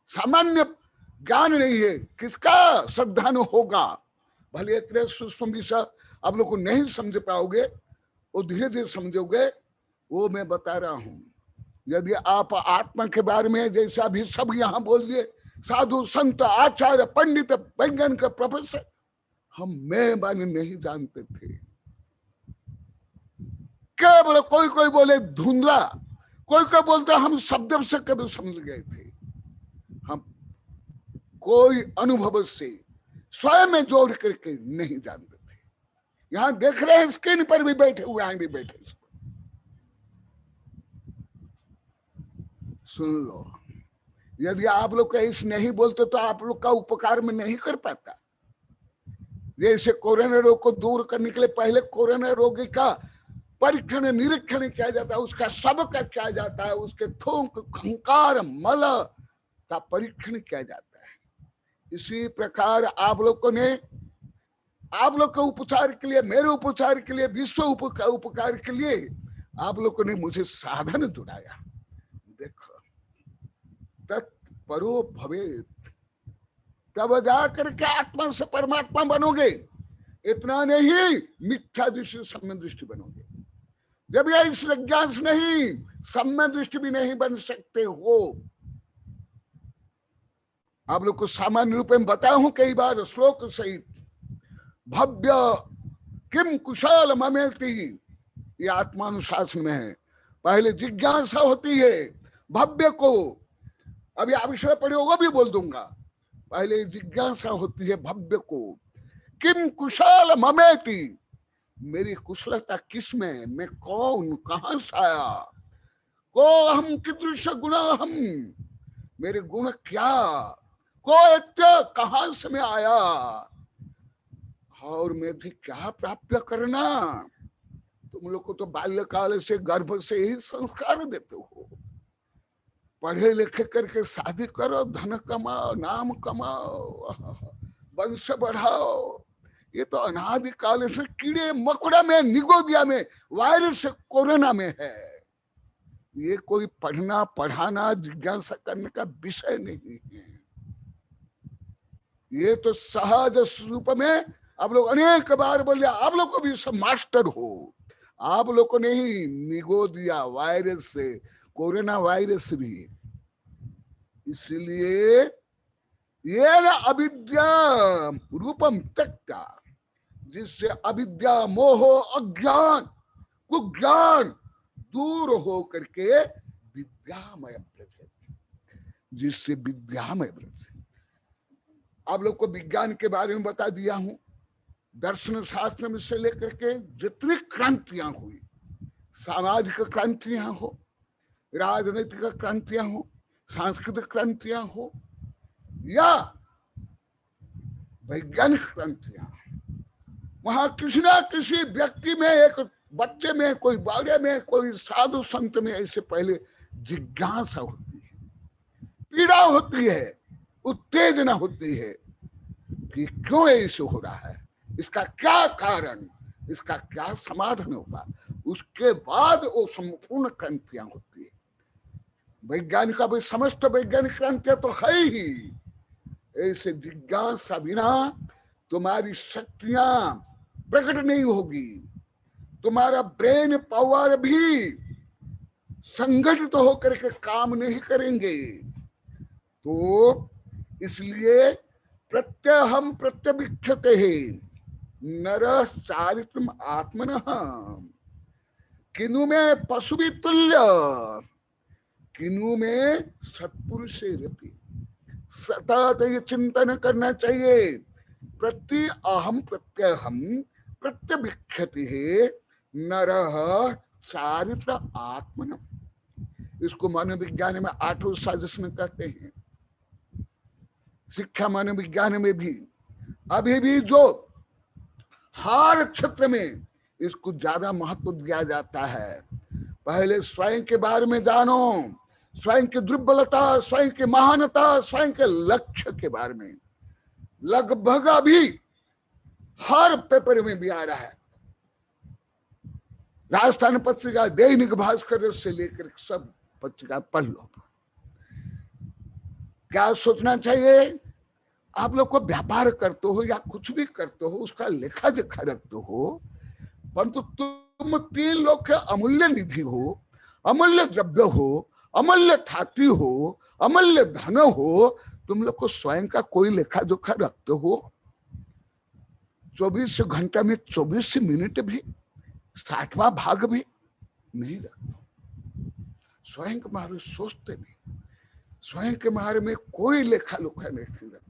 [SPEAKER 7] सामान्य ज्ञान नहीं है, किसका श्रद्धान होगा? भले इतने सूक्ष्म विषय आप लोग को नहीं समझ पाओगे, वो धीरे धीरे समझोगे। वो मैं बता रहा हूं, यदि आप आत्मा के बारे में जैसे अभी सब यहाँ बोल दिए, साधु संत आचार्य पंडित वैज्ञानिक प्रोफेसर, हम मैं बानी नहीं जानते थे। केवल कोई कोई बोले धुंधला, कोई कोई बोलते हम शब्द से कभी समझ गए थे। हम कोई अनुभव से स्वयं में जोड़ करके नहीं जानते थे। यहां देख रहे हैं स्क्रीन पर भी बैठे हुए, यहां भी बैठे। सुन लो, यदि आप लोग ऐसे नहीं बोलते तो आप लोग का उपकार में नहीं कर पाता। जैसे कोरोना रोग को दूर करने के लिए पहले कोरोना रोगी का परीक्षण निरीक्षण किया जाता है, उसका सबका किया जाता है, उसके थूक खंकार मल का परीक्षण किया जाता है। इसी प्रकार आप लोगों ने, आप लोग के उपचार के लिए, मेरे उपचार के लिए, विश्व उपकार के लिए आप लोगों ने मुझे साधन जुड़ाया। देखो, तत्परो भवेत, तब जाकर के आत्मा से परमात्मा बनोगे। इतना नहीं, मिथ्या दृष्टि सम्यक दृष्टि बनोगे। जब यह इस ज्ञान से नहीं, सम्यक दृष्टि भी नहीं बन सकते हो। आप लोग को सामान्य रूप में बताया हूं कई बार श्लोक सहित, भव्य किम कुशल ममेति, ये आत्मानुशासन में है। पहले जिज्ञासा होती है भव्य को, अभी आवश्यक पड़े वो भी बोल दूंगा। पहले जिज्ञासा होती है भव्य को, किम कुशल ममेति, मेरी कुशलता किस में, मैं कौन, कहां से आया, को हम कीदृश गुण हम, मेरे गुण क्या, को कहां से मैं आया, और मैं भी क्या प्राप्त करना। तुम लोग को तो बाल्यकाल से गर्भ से ही संस्कार देते हो, पढ़े लिखे करके शादी करो, धन कमाओ, नाम कमाओ, वंश बढ़ाओ। ये तो अनादिकाल से कीड़े मकोड़ा में, निगोदिया में, वायरस कोरोना में है। ये कोई पढ़ना पढ़ाना जिज्ञासा करने का विषय नहीं है। ये तो सहज स्वरूप में आप लोग अनेक बार बोले, आप लोग को भी सब मास्टर हो। आप लोग को नहीं, निगोदिया वायरस से, कोरोना वायरस भी। इसलिए ये न अविद्या रूपम त्यक्ता, जिससे अविद्या मोह अज्ञान कुज्ञान दूर हो करके विद्यामय प्रजत, जिससे विद्यामय प्रजत। आप लोग को विज्ञान के बारे में बता दिया हूं, दर्शन शास्त्र में से लेकर के जितनी क्रांतियां हुई, सामाजिक क्रांतियां हो, राजनीतिक क्रांतियां हो, सांस्कृतिक क्रांतियां हो, या वैज्ञानिक क्रांतियां, वहां किसी ना किसी व्यक्ति में, एक बच्चे में, कोई बड़े में, कोई साधु संत में ऐसे पहले जिज्ञासा होती है, पीड़ा होती है, उत्तेजना होती है कि क्यों ऐसे हो रहा है, इसका क्या कारण, इसका क्या समाधान होगा। उसके बाद वो संपूर्ण क्रांतियां होती है। वैज्ञानिक भी समस्त वैज्ञानिक क्रांतियां तो है ही। ऐसे जिज्ञासा बिना तुम्हारी शक्तियां प्रकट नहीं होगी, तुम्हारा ब्रेन पावर भी संगठित होकर के काम नहीं करेंगे। तो इसलिए प्रत्यहम प्रत्यभिक्षते है, नरः चारित्रम आत्मनः किनु में पशुभि तुल्य किनु में सत्पुरुषेरपि। सतत ये चिंतन करना चाहिए। प्रति अहम प्रत्यहम प्रत्यभिक्षति है नरः चारित्र आत्मन। इसको मनोविज्ञान में 8 सजेशन कहते हैं। शिक्षा मनोविज्ञान में भी अभी भी जो हर क्षेत्र में इसको ज्यादा महत्व दिया जाता है। पहले स्वयं के बारे में जानो, स्वयं की दुर्बलता, स्वयं की महानता, स्वयं के लक्ष्य के बारे में। लगभग अभी हर पेपर में भी आ रहा है। राजस्थान पत्रिका, दैनिक भास्कर से लेकर सब पत्रिका पढ़ लो। क्या सोचना चाहिए? आप लोग को व्यापार करते हो या कुछ भी करते हो, उसका लेखा जोखा रखते हो, परंतु तुम 3 लोग के अमूल्य निधि हो, अमूल्य द्रव्य हो, अमूल्य थाती हो, अमूल्य धन हो। तुम लोग को स्वयं का कोई लेखा जोखा रखते हो? 24 घंटा में 24 मिनट भी, 60वां भाग भी नहीं रखते। स्वयं के बारे में सोचते नहीं, स्वयं के बारे में कोई लेखा लोखा नहीं रखते।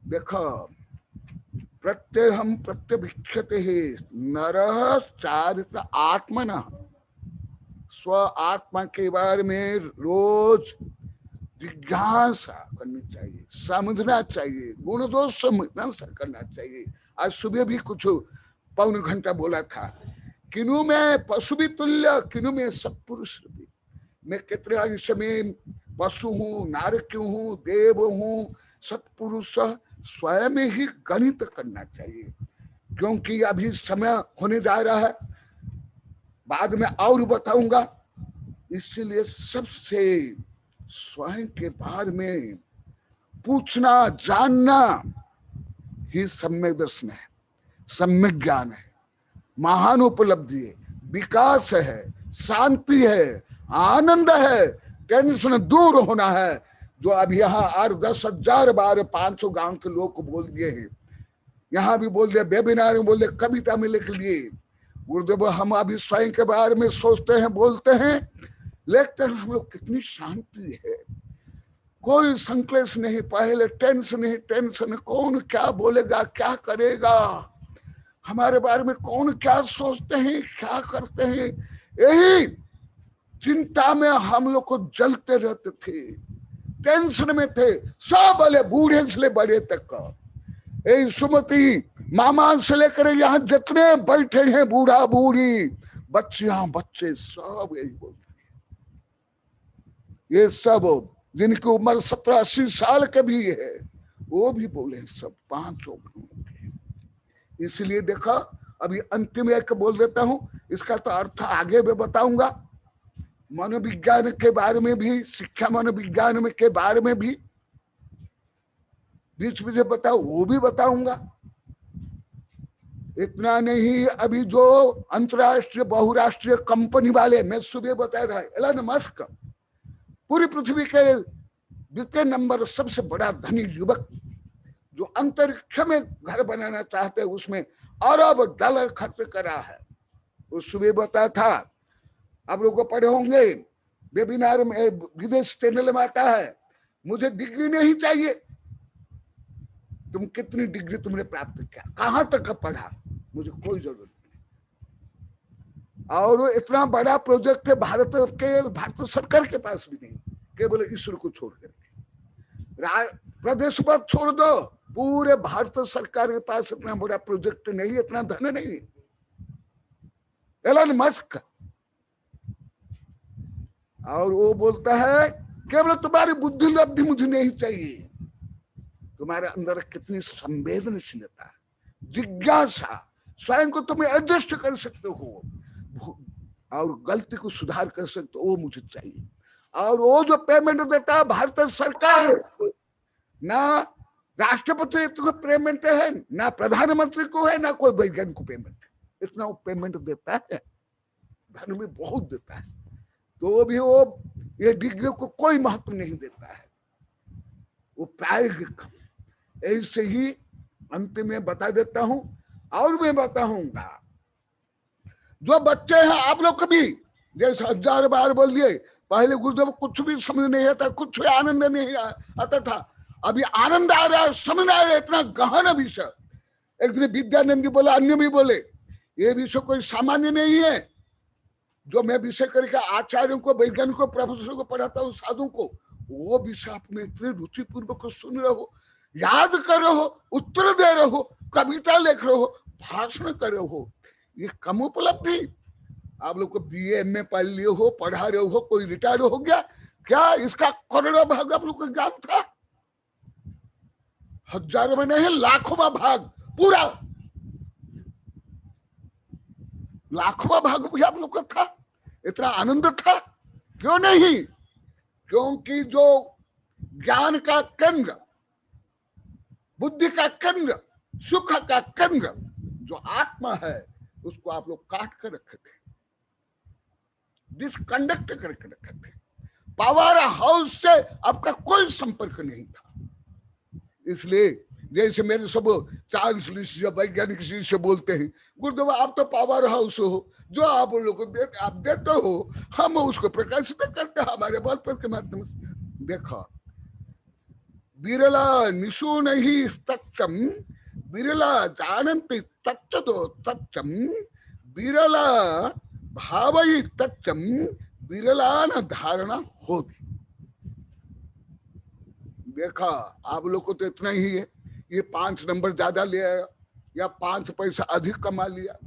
[SPEAKER 7] देखो, प्रत्यहम प्रत्यभिक्षते है नरः चारित्र आत्मनः। स्व आत्मा के बारे में रोज जिज्ञासा करनी चाहिए, समझना चाहिए, गुण दोष समझना करना चाहिए। आज सुबह भी कुछ 1.25 घंटा बोला था, किनु में पशु भी तुल्य, किनु में सत्पुरुष भी। मैं कितने अंश में पशु हूँ, नारक हूँ, देव हूँ, सत्पुरुष स्वयं ही गणित करना चाहिए। क्योंकि अभी समय होने जा रहा है, बाद में और बताऊंगा। इसलिए सबसे स्वयं के बारे में पूछना, जानना ही सम्यक दर्शन है, सम्यक ज्ञान है, महान उपलब्धि है, विकास है, शांति है, आनंद है, टेंशन दूर होना है। जो अभी यहाँ 8-10 हजार बार 500 गांव के लोग को बोल दिए हैं, यहाँ भी बोल दिया, वेबिनार में बोल दिया, कविता में लिख लिए। गुरुदेव, हम अभी स्वयं के बारे में सोचते हैं, बोलते हैं, लेकिन हम लोग कितनी शांति है, कोई संक्लेश नहीं। पहले टेंशन नहीं, टेंशन कौन क्या बोलेगा, क्या करेगा, हमारे बारे में कौन क्या सोचते हैं, क्या करते हैं, यही चिंता में हम लोग को जलते रहते थे, टेंशन में थे। सब बोले, बूढ़े से बड़े तक का, यही सुमति मामा से लेकर यहाँ जितने बैठे हैं, बूढ़ा बूढ़ी, बच्चियां बच्चे, सब यही बोलते हैं। ये सब जिनकी उम्र 70-80 साल के भी है, वो भी बोले, सब 5 के। इसलिए देखो, अभी अंतिम एक बोल देता हूं, इसका तो अर्थ आगे भी बताऊंगा। मनोविज्ञान के बारे में भी, शिक्षा मनोविज्ञान में के बारे में भी बीच में बताओ, वो भी बताऊंगा। इतना नहीं, अभी जो अंतरराष्ट्रीय बहुराष्ट्रीय कंपनी वाले, मैं सुबह बताया था, एलन मस्क पूरी पृथ्वी के 2 नंबर सबसे बड़ा धनी युवक, जो अंतरिक्ष में घर बनाना चाहते हैं, उसमें अरब डॉलर खर्च करा है। वो सुबह बताया था, आप लोग को पढ़े होंगे वेबिनार में, विदेश चैनल में आता है, मुझे डिग्री नहीं चाहिए। तुम कितनी डिग्री तुमने प्राप्त किया, कहां तक पढ़ा, मुझे कोई जरूरत नहीं। और इतना बड़ा प्रोजेक्ट है भारत सरकार के पास भी नहीं, केवल ईश्वर को छोड़ करके। प्रदेश पर छोड़ दो, पूरे भारत सरकार के पास इतना बड़ा प्रोजेक्ट नहीं, इतना धन नहीं। एलन मस्क, और वो बोलता है, केवल तुम्हारी बुद्धि लब्धि मुझे नहीं चाहिए, तुम्हारे अंदर कितनी संवेदनशीलता, जिज्ञासा, स्वयं को तुम एडजस्ट कर सकते हो और गलती को सुधार कर सकते हो, वो मुझे चाहिए। और वो जो पेमेंट देता है भारत सरकार, ना राष्ट्रपति को पेमेंट है, ना प्रधानमंत्री को है, ना कोई वैज्ञानिक को पेमेंट, इतना वो पेमेंट देता है, धन भी बहुत देता है। तो भी वो ये डिग्री को कोई महत्व नहीं देता है, वो प्रायोगिक। ऐसे ही अंतिम में बता देता हूं और मैं बताऊंगा। जो बच्चे हैं आप लोग कभी जैसे 1000 बार बोल दिए, पहले गुरुदेव कुछ भी समझ नहीं आता, कुछ भी आनंद नहीं आता था, अभी आनंद आ रहा है, समझ आ रहा है, इतना गहन विषय। एक दिन विद्यानंद बोला, अन्य भी बोले, ये विषय कोई सामान्य नहीं है। जो मैं विषय करके आचार्यों को, वैज्ञानिकों, प्रोफेसरों को पढ़ाता हूँ, साधु को, वो विषय आपने इतने रुचि पूर्वक सुन रहे हो, याद कर रहे हो, उत्तर दे रहे हो, कविता लिख रहे हो, भाषण कर रहे हो, ये कम उपलब्धि। आप लोग को BA MA पढ़ लिए हो, पढ़ा रहे हो, कोई रिटायर हो गया क्या? इसका करोड़ों भाग आप लोग को ज्ञान था? हजारों में नहीं, लाखों भाग, पूरा लाखों भाग भी आप लोग का था। इतना आनंद था क्यों नहीं? क्योंकि जो ज्ञान का केंद्र, बुद्धि का केंद्र, सुख का केंद्र जो आत्मा है, उसको आप लोग काट कर रखे थे, डिसकंडक्ट करके रखे थे। पावर हाउस से आपका कोई संपर्क नहीं था। इसलिए जैसे मेरे सब चांसलर से, वैज्ञानिक से बोलते हैं, गुरुदेव आप तो पावर हाउस हो, जो आप लोग को आप देते हो, हम उसको प्रकाशित करते हैं हमारे बल पर के माध्यम से। देखो, बिरला निशु नहीं तच्चम, बिरला जानन्ति तच्चदो तच्चम, बिरला भावई तच्चम, बिरला न धारणा होती। देखा, आप लोग को तो इतना ही है, ये 5 नंबर ज्यादा ले आया, या 5 पैसा अधिक कमा लिया,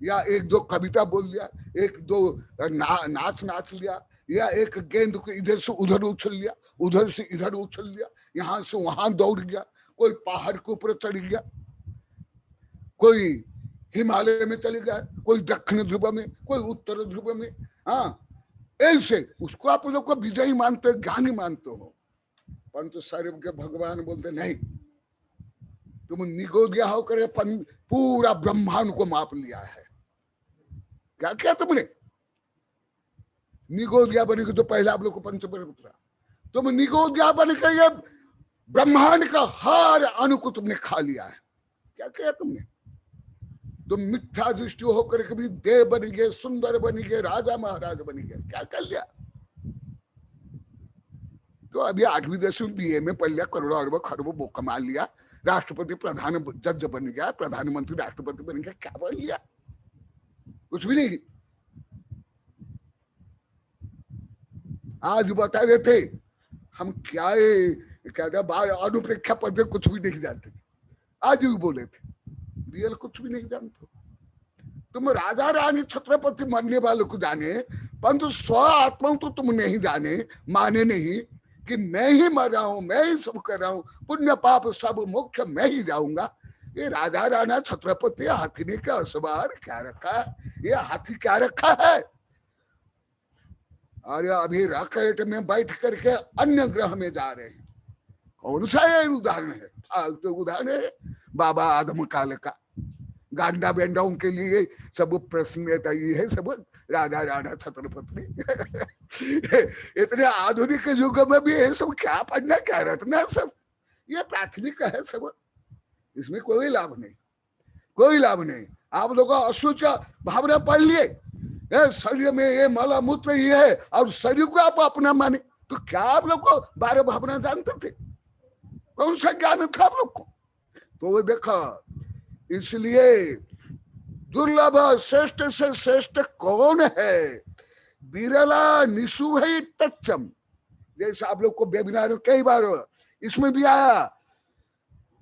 [SPEAKER 7] या 1-2 कविता बोल लिया, 1-2 नाच लिया, या एक गेंद को इधर से उधर उछल लिया, उधर से इधर उछल लिया, यहाँ से वहां दौड़ गया, कोई पहाड़ के ऊपर चढ़ गया, कोई हिमालय में चले गया, कोई दक्षिण ध्रुव में, कोई उत्तर ध्रुव में। हाँ, ऐसे उसको आप लोग को विजयी मानते, ज्ञानी मानते हो। परंतु सारे के भगवान बोलते नहीं, तुम निगोदिया होकर पूरा ब्रह्मांड को माप लिया है। क्या किया तुमने? निगोदिया बने के तो पहले आप लोग को पंचपर उतरा, तुम निगोदिया बन के ये ब्रह्मांड का हर अणु को तुमने खा लिया है। क्या किया तुमने? तुम मिथ्या दृष्टि होकर कभी देव बन गए, सुंदर बन गए, राजा महाराज बन गए। क्या कर लिया? तो अभी 8वीं 10वीं BA में पढ़ लिया, करोड़ों अरबों खरबों वो कमा लिया, राष्ट्रपति प्रधान जज बन गया, प्रधानमंत्री राष्ट्रपति बन गया, क्या बन लिया? कुछ भी नहीं। आज बता रहे थे हम क्या अनुप्रेक्षा पद कुछ भी नहीं जानते थे, आज भी बोले थे रियल कुछ भी नहीं जानते। तुम राजा रानी छत्रपति मरने वालों को जाने, परंतु स्व आत्मा तो तुम नहीं जाने, माने नहीं कि मैं ही मर रहा हूं, मैं ही सब कर रहा हूं, पुण्य पाप सब मोक्ष मैं ही जाऊंगा। ये राजा राणा छत्रपति हाथी ने क्या सवार क्या रखा है? ये हाथी क्या रखा है? अरे अभी रॉकेट में बैठ करके अन्य ग्रह में जा रहे हैं। कौन सा ये उदाहरण है? फालतू उदाहरण है बाबा आदम काल का। गांडा बेंडाओं के लिए सब प्रश्न ये है, सब राजा राणा छत्रपति। इतने आधुनिक युग में भी ये सब क्या पढ़ना, क्या रटना, सब ये प्राथमिक है सब। इसमें कोई लाभ नहीं, कोई लाभ नहीं। आप लोग अशुच भावना पढ़ लिए, शरीर में ये मला मूत्र ये है, और शरीर को आप अपना माने, तो क्या आप लोग को 12 भावना जानते थे? कौन सा ज्ञान था आप लोग को? तो वो देखा, इसलिए दुर्लभ श्रेष्ठ से श्रेष्ठ कौन है? बिरला निशु है तच्चम। जैसे आप लोग को वेबिनार कई बार इसमें भी आया,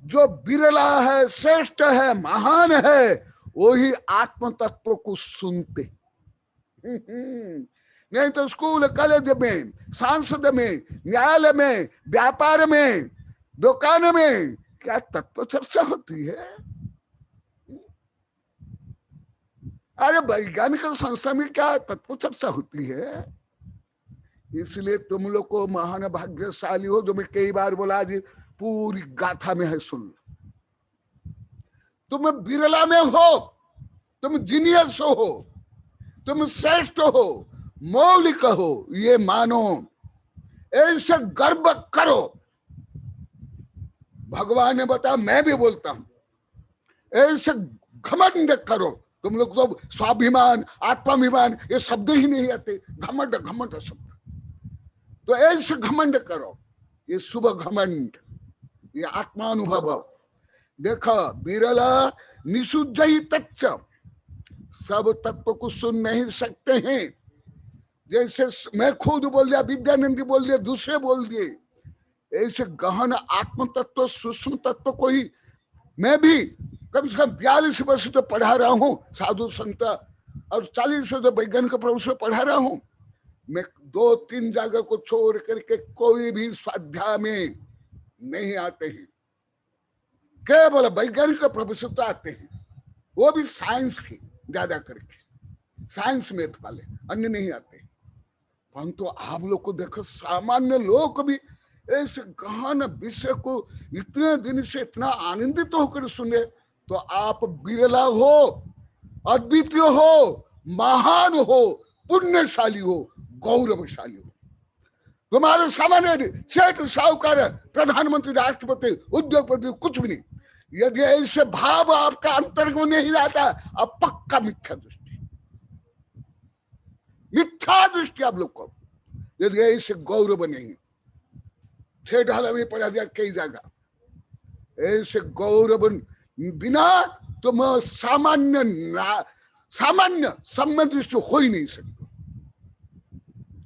[SPEAKER 7] जो बिरला है, श्रेष्ठ है, महान है, वही आत्म तत्व को सुनते। नहीं तो स्कूल कॉलेज में, सांसद में, न्यायालय में, व्यापार में, दुकान में क्या तत्व चर्चा होती है? अरे वैज्ञानिक संस्था में क्या तत्व चर्चा होती है? इसलिए तुम लोग को महान भाग्यशाली हो, जो मैं कई बार बोला, जी पूरी गाथा में है, सुन लो। तुम बिरला में हो, तुम जीनियस हो, तुम श्रेष्ठ हो, मौलिक हो, ये मानो, ऐसे गर्व करो। भगवान ने बताया, मैं भी बोलता हूं, ऐसे घमंड करो। तुम लोग तो स्वाभिमान आत्माभिमान ये शब्द ही नहीं आते, घमंड घमंड शब्द। तो ऐसे घमंड करो, ये शुभ घमंड, ये आत्मानुभव। देखो बिरला निशुद्धि तच्च, सब तत्व को सुन नहीं सकते हैं। जैसे मैं खुद बोल दिया, विद्यानंदी बोल दिया, दूसरे बोल दिए, ऐसे गहन आत्म तत्व सूक्ष्म तत्व को ही मैं भी कम से कम 42 वर्ष तो पढ़ा रहा हूँ साधु संत, और 40 वर्ष तो वैज्ञानिक प्रोफेसर पढ़ा रहा हूँ। मैं 2-3 जगह को छोड़ करके कोई भी स्वाध्याय में नहीं आते हैं। केवल वैज्ञानिक प्रोफेसर तो आते हैं, वो भी साइंस की ज्यादा करके, साइंस मैथ वाले, अन्य नहीं आते। परंतु आप लोग को देखो, सामान्य लोग भी ऐसे गहन विषय को इतने दिन से इतना आनंदित होकर सुने, तो आप बिरला हो, अद्वितीय हो, महान हो, पुण्यशाली हो, गौरवशाली हो। तुम्हारे सामान्य सेठ साहूकार प्रधानमंत्री राष्ट्रपति उद्योगपति कुछ भी नहीं, यदि ऐसे भाव आपका अंतर्ग में नहीं रहता, अब पक्का मिथ्या दृष्टि, मिथ्या दृष्टि आप लोग को। यदि ऐसे गौरव नहीं, छह ढाला में पढ़ा दिया कई जगह, ऐसे गौरव बिना तुम सामान्य सम्मदृष्टि हो ही नहीं सकते,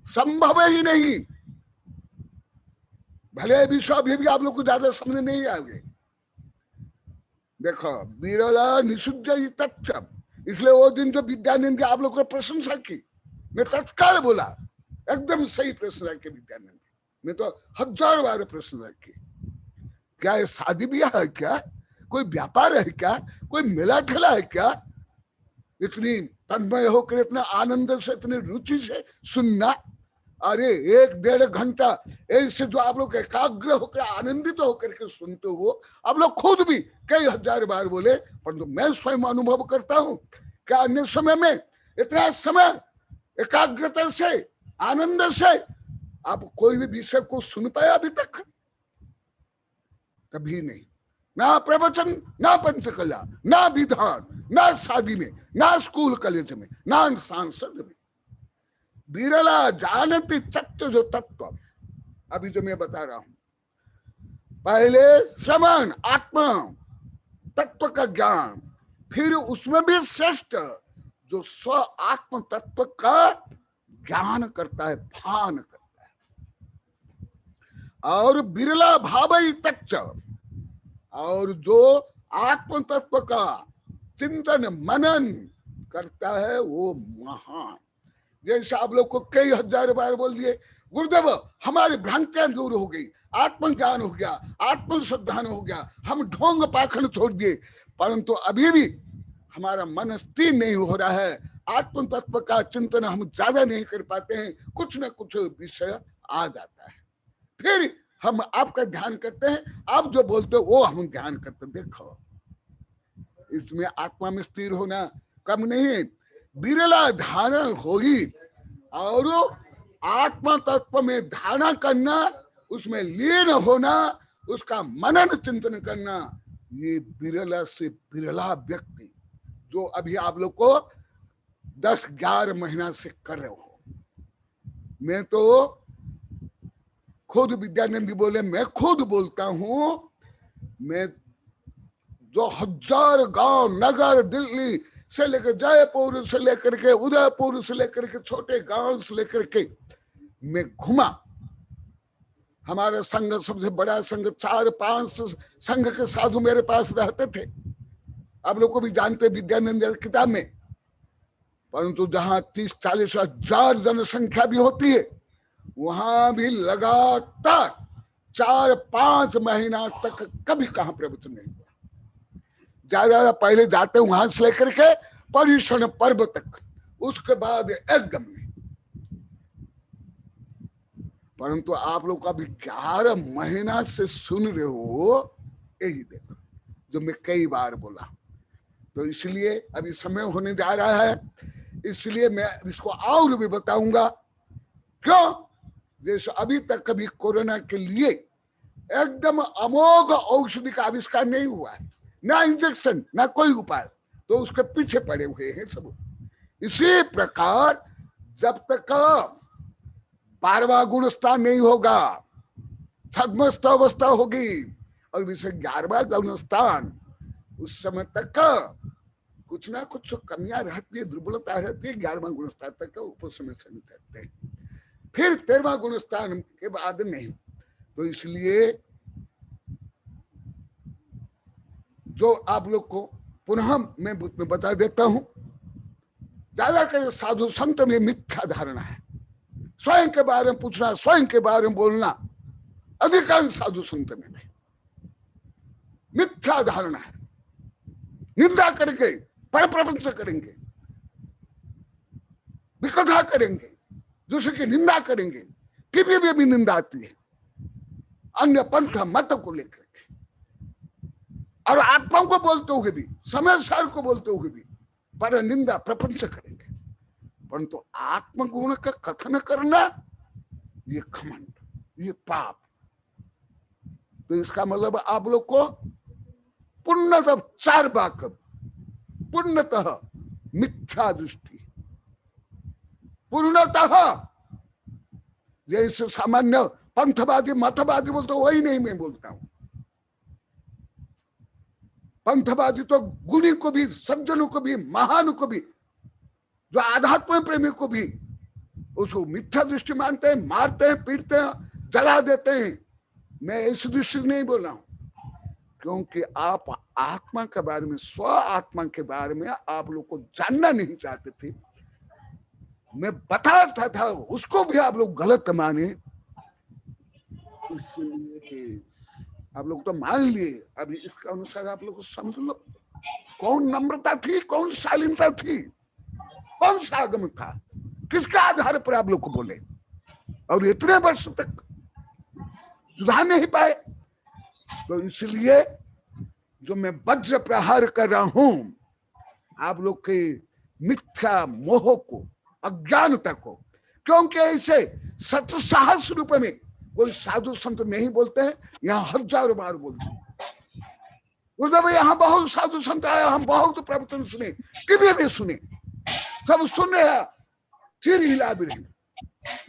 [SPEAKER 7] संभव ही नहीं। भले विश्व अभी भी आप लोग को ज्यादा समझ नहीं आगे। देखो बिरला निशुद्ध तत्व, इसलिए वो दिन जो विद्यानंद आप लोग को प्रशंसा की, मैं तत्काल बोला एकदम सही प्रश्न के विद्यानंद, मैं तो 1000 बार प्रश्न रखी। क्या ये शादी ब्याह है क्या, कोई व्यापार है क्या, कोई मेला ठेला है क्या? इतनी तन्मय होकर, इतना आनंद से, इतनी रुचि से सुनना। अरे 1-1.5 घंटा ऐसे जो आप लोग एकाग्र होकर आनंदित होकर के सुनते हो, आप लोग खुद भी कई 1000 बार बोले, परंतु मैं स्वयं अनुभव करता हूँ क्या अन्य समय में इतना समय एकाग्रता से आनंद से आप कोई भी विषय को सुन पाया अभी तक? कभी नहीं। ना प्रवचन, ना पंचकला, ना विधान, ना शादी में, ना स्कूल कॉलेज में, ना सांसद में। बिरला जानती तत्व, जो तत्व अभी जो मैं बता रहा हूं, पहले श्रवण आत्मा तत्व का ज्ञान, फिर उसमें भी श्रेष्ठ जो स्व आत्म तत्व का ज्ञान करता है, भान करता है। और बिरला भावई तच्च, और जो आत्म तत्व का चिंतन मनन करता है वो महान। जैसे आप लोग को कई 1000 बार बोल दिए, गुरुदेव हमारी भ्रांतियां दूर हो गई, आत्मज्ञान हो गया, आत्मश्रद्धान हो गया, हम ढोंग पाखंड छोड़ दिए, परंतु अभी भी हमारा मन स्थिर नहीं हो रहा है, आत्म तत्व का चिंतन हम ज्यादा नहीं कर पाते हैं, कुछ न कुछ विषय आ जाता है, फिर हम आपका ध्यान करते हैं, आप जो बोलते हो वो हम ध्यान करते। देखो इसमें आत्मा में स्थिर होना कम नहीं, बिरला धारणा होगी, और आत्मा तत्व में धारणा करना, उसमें लीन होना, उसका मनन चिंतन करना, ये बिरला से बिरला व्यक्ति जो अभी आप लोग को 10-11 महीना से कर रहे हो। मैं तो खुद विद्यानंदी बोले, मैं खुद बोलता हूं, मैं जो 1000 गांव नगर दिल्ली से लेकर जयपुर से लेकर के उदयपुर से लेकर के छोटे गांव से लेकर के मैं घुमा। हमारा संघ सबसे बड़ा संघ, 4-5 संघ के साधु मेरे पास रहते थे, आप लोग को भी जानते विद्यानंद किताब में। परंतु जहां 30-40 हजार जनसंख्या भी होती है, वहां भी लगातार 4-5 महीना तक कभी कहां प्रवचन नहीं हुआ। ज्यादा पहले जाते वहां से लेकर के पर्युषण पर्व तक, उसके बाद एकदम नहीं। परंतु आप लोग अभी 11 महीना से सुन रहे हो, यही देखो जो मैं कई बार बोला। तो इसलिए अभी समय होने जा रहा है, इसलिए मैं इसको और भी बताऊंगा। क्यों? जैसे अभी तक कभी कोरोना के लिए एकदम अमोघ औषधि का आविष्कार नहीं हुआ है, ना इंजेक्शन, ना कोई उपाय, तो उसके पीछे पड़े हुए हैं सब। इसी प्रकार जब तक 12वां गुणस्थान नहीं होगा, छद्मस्थ अवस्था होगी, और विषय 11वां गुणस्थान, उस समय तक कुछ ना कुछ कमियां रहती है, दुर्बलता रहती है। 11वां गुणस्थान तक उपशम से करते हैं, फिर 13वां गुणस्थान के बाद नहीं। तो इसलिए जो आप लोग को पुनः मैं बता देता हूं, ज्यादा कर साधु संत में मिथ्या धारणा है। स्वयं के बारे में पूछना, स्वयं के बारे में बोलना, अधिकांश साधु संत में मिथ्या धारणा है। निंदा करेंगे, पर प्रपंच करेंगे, विकथा करेंगे, दूसरे की निंदा करेंगे, किसी भी निंदा आती है अन्य पंथ मत को लेकर के, और आत्मा को बोलते हुए भी, समय सार को बोलते हुए भी पर निंदा प्रपंच करेंगे। परंतु आत्मगुण का कथन करना ये घमंड, ये पाप। तो इसका मतलब आप लोग को पूर्णतः 4 वाक्य, पूर्णतः मिथ्या दृष्टि, पूर्णतः जैसे सामान्य पंथवादी मतवादी बोलते वही नहीं मैं बोलता हूं। पंथवादी तो गुणी को भी, सज्जनों को भी, महान को भी, जो आध्यात्म प्रेमी को भी उसको मिथ्या दृष्टि मानते हैं, मारते हैं, पीटते हैं, जला देते हैं। मैं इस दृष्टि नहीं बोल रहा हूं, क्योंकि आप आत्मा के बारे में, स्व आत्मा के बारे में आप लोग को जानना नहीं चाहते थे। मैं बताता था, उसको भी आप लोग गलत माने, इसलिए आप लोग तो मान लिए। अभी इसके अनुसार आप लोग को समझ लो, कौन नम्रता थी, कौन शालीनता थी, कौन सा आगम था, किसके आधार पर आप लोग को बोले, और इतने वर्ष तक सुधार नहीं पाए। तो इसलिए जो मैं वज्र प्रहार कर रहा हूं आप लोग के मिथ्या मोह को, अज्ञानता को, क्योंकि ऐसे सत साहस रूप में कोई साधु संत नहीं बोलते हैं, यहाँ हजारों बार बोलते हैं। गुरुदेव यहाँ बहुत साधु संत आया, हम बहुत प्रवचन सुने, कभी भी सुने, सब सुन रहे हैं, सिर हिला भी रहे,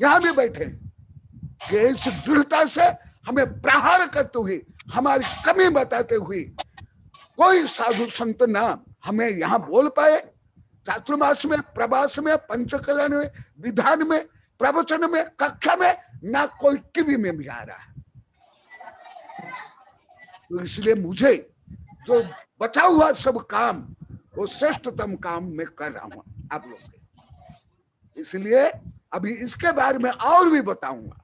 [SPEAKER 7] यहाँ भी बैठे, कि इस दृढ़ता से हमें प्रहार करते हुए, हमारी कमी बताते हुए कोई साधु संत ना हमें यहाँ बोल पाए। चातुर्मास में, प्रवास में, पंचकल्याण में, विधान में, प्रवचन में, कक्षा में, ना कोई टीवी में भी आ रहा है। तो इसलिए मुझे जो बचा हुआ सब काम, वो श्रेष्ठतम काम मैं कर रहा हूं आप लोग के। इसलिए अभी इसके बारे में और भी बताऊंगा।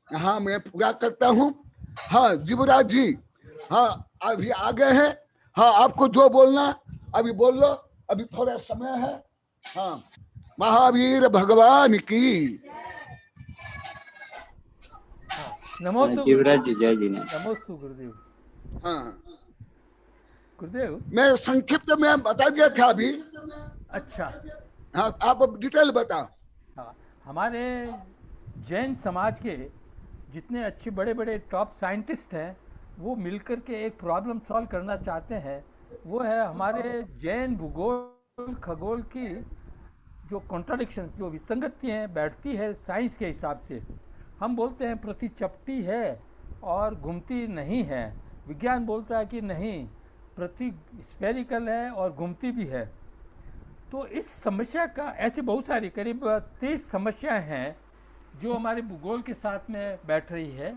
[SPEAKER 7] हाँ, मैं पूरा करता हूं। हाँ जीवराज जी, हाँ अभी आ गए हैं। हाँ, आपको जो बोलना अभी बोल लो, अभी थोड़ा समय है। हाँ, महावीर भगवान की
[SPEAKER 11] नमोस्तु
[SPEAKER 2] जीवराज जी, जय जी ने।
[SPEAKER 11] नमोस्तु गुरुदेव।
[SPEAKER 7] हाँ
[SPEAKER 11] गुरुदेव,
[SPEAKER 7] मैं संक्षिप्त में बता दिया था अभी।
[SPEAKER 11] अच्छा,
[SPEAKER 7] हाँ, आप अब डिटेल बताओ।
[SPEAKER 11] हाँ, हमारे जैन समाज के जितने अच्छे बड़े बड़े टॉप साइंटिस्ट हैं, वो मिलकर के एक प्रॉब्लम सॉल्व करना चाहते हैं। वो है हमारे जैन भूगोल खगोल की जो कॉन्ट्राडिक्शन, जो विसंगतियाँ बैठती है साइंस के हिसाब से। हम बोलते हैं पृथ्वी चपटी है और घूमती नहीं है, विज्ञान बोलता है कि नहीं, पृथ्वी स्फेरिकल है और घूमती भी है। तो इस समस्या का, ऐसे बहुत सारी करीब 30 समस्याएं हैं जो हमारे भूगोल के साथ में बैठ रही है।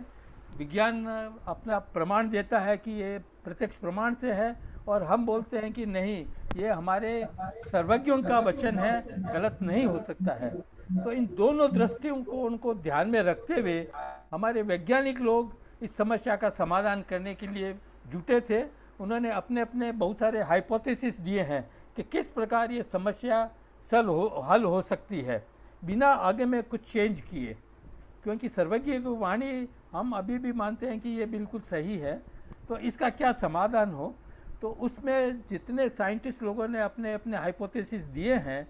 [SPEAKER 11] विज्ञान अपना प्रमाण देता है कि ये प्रत्यक्ष प्रमाण से है, और हम बोलते हैं कि नहीं, ये हमारे सर्वज्ञों का वचन है, गलत नहीं हो सकता है। तो इन दोनों दृष्टियों को उनको ध्यान में रखते हुए हमारे वैज्ञानिक लोग इस समस्या का समाधान करने के लिए जुटे थे। उन्होंने अपने अपने बहुत सारे हाइपोथेसिस दिए हैं कि किस प्रकार ये समस्या हल हो सकती है बिना आगे में कुछ चेंज किए, क्योंकि सर्वज्ञ की वाणी हम अभी भी मानते हैं कि ये बिल्कुल सही है। तो इसका क्या समाधान हो, तो उसमें जितने साइंटिस्ट लोगों ने अपने अपने हाइपोथेसिस दिए हैं,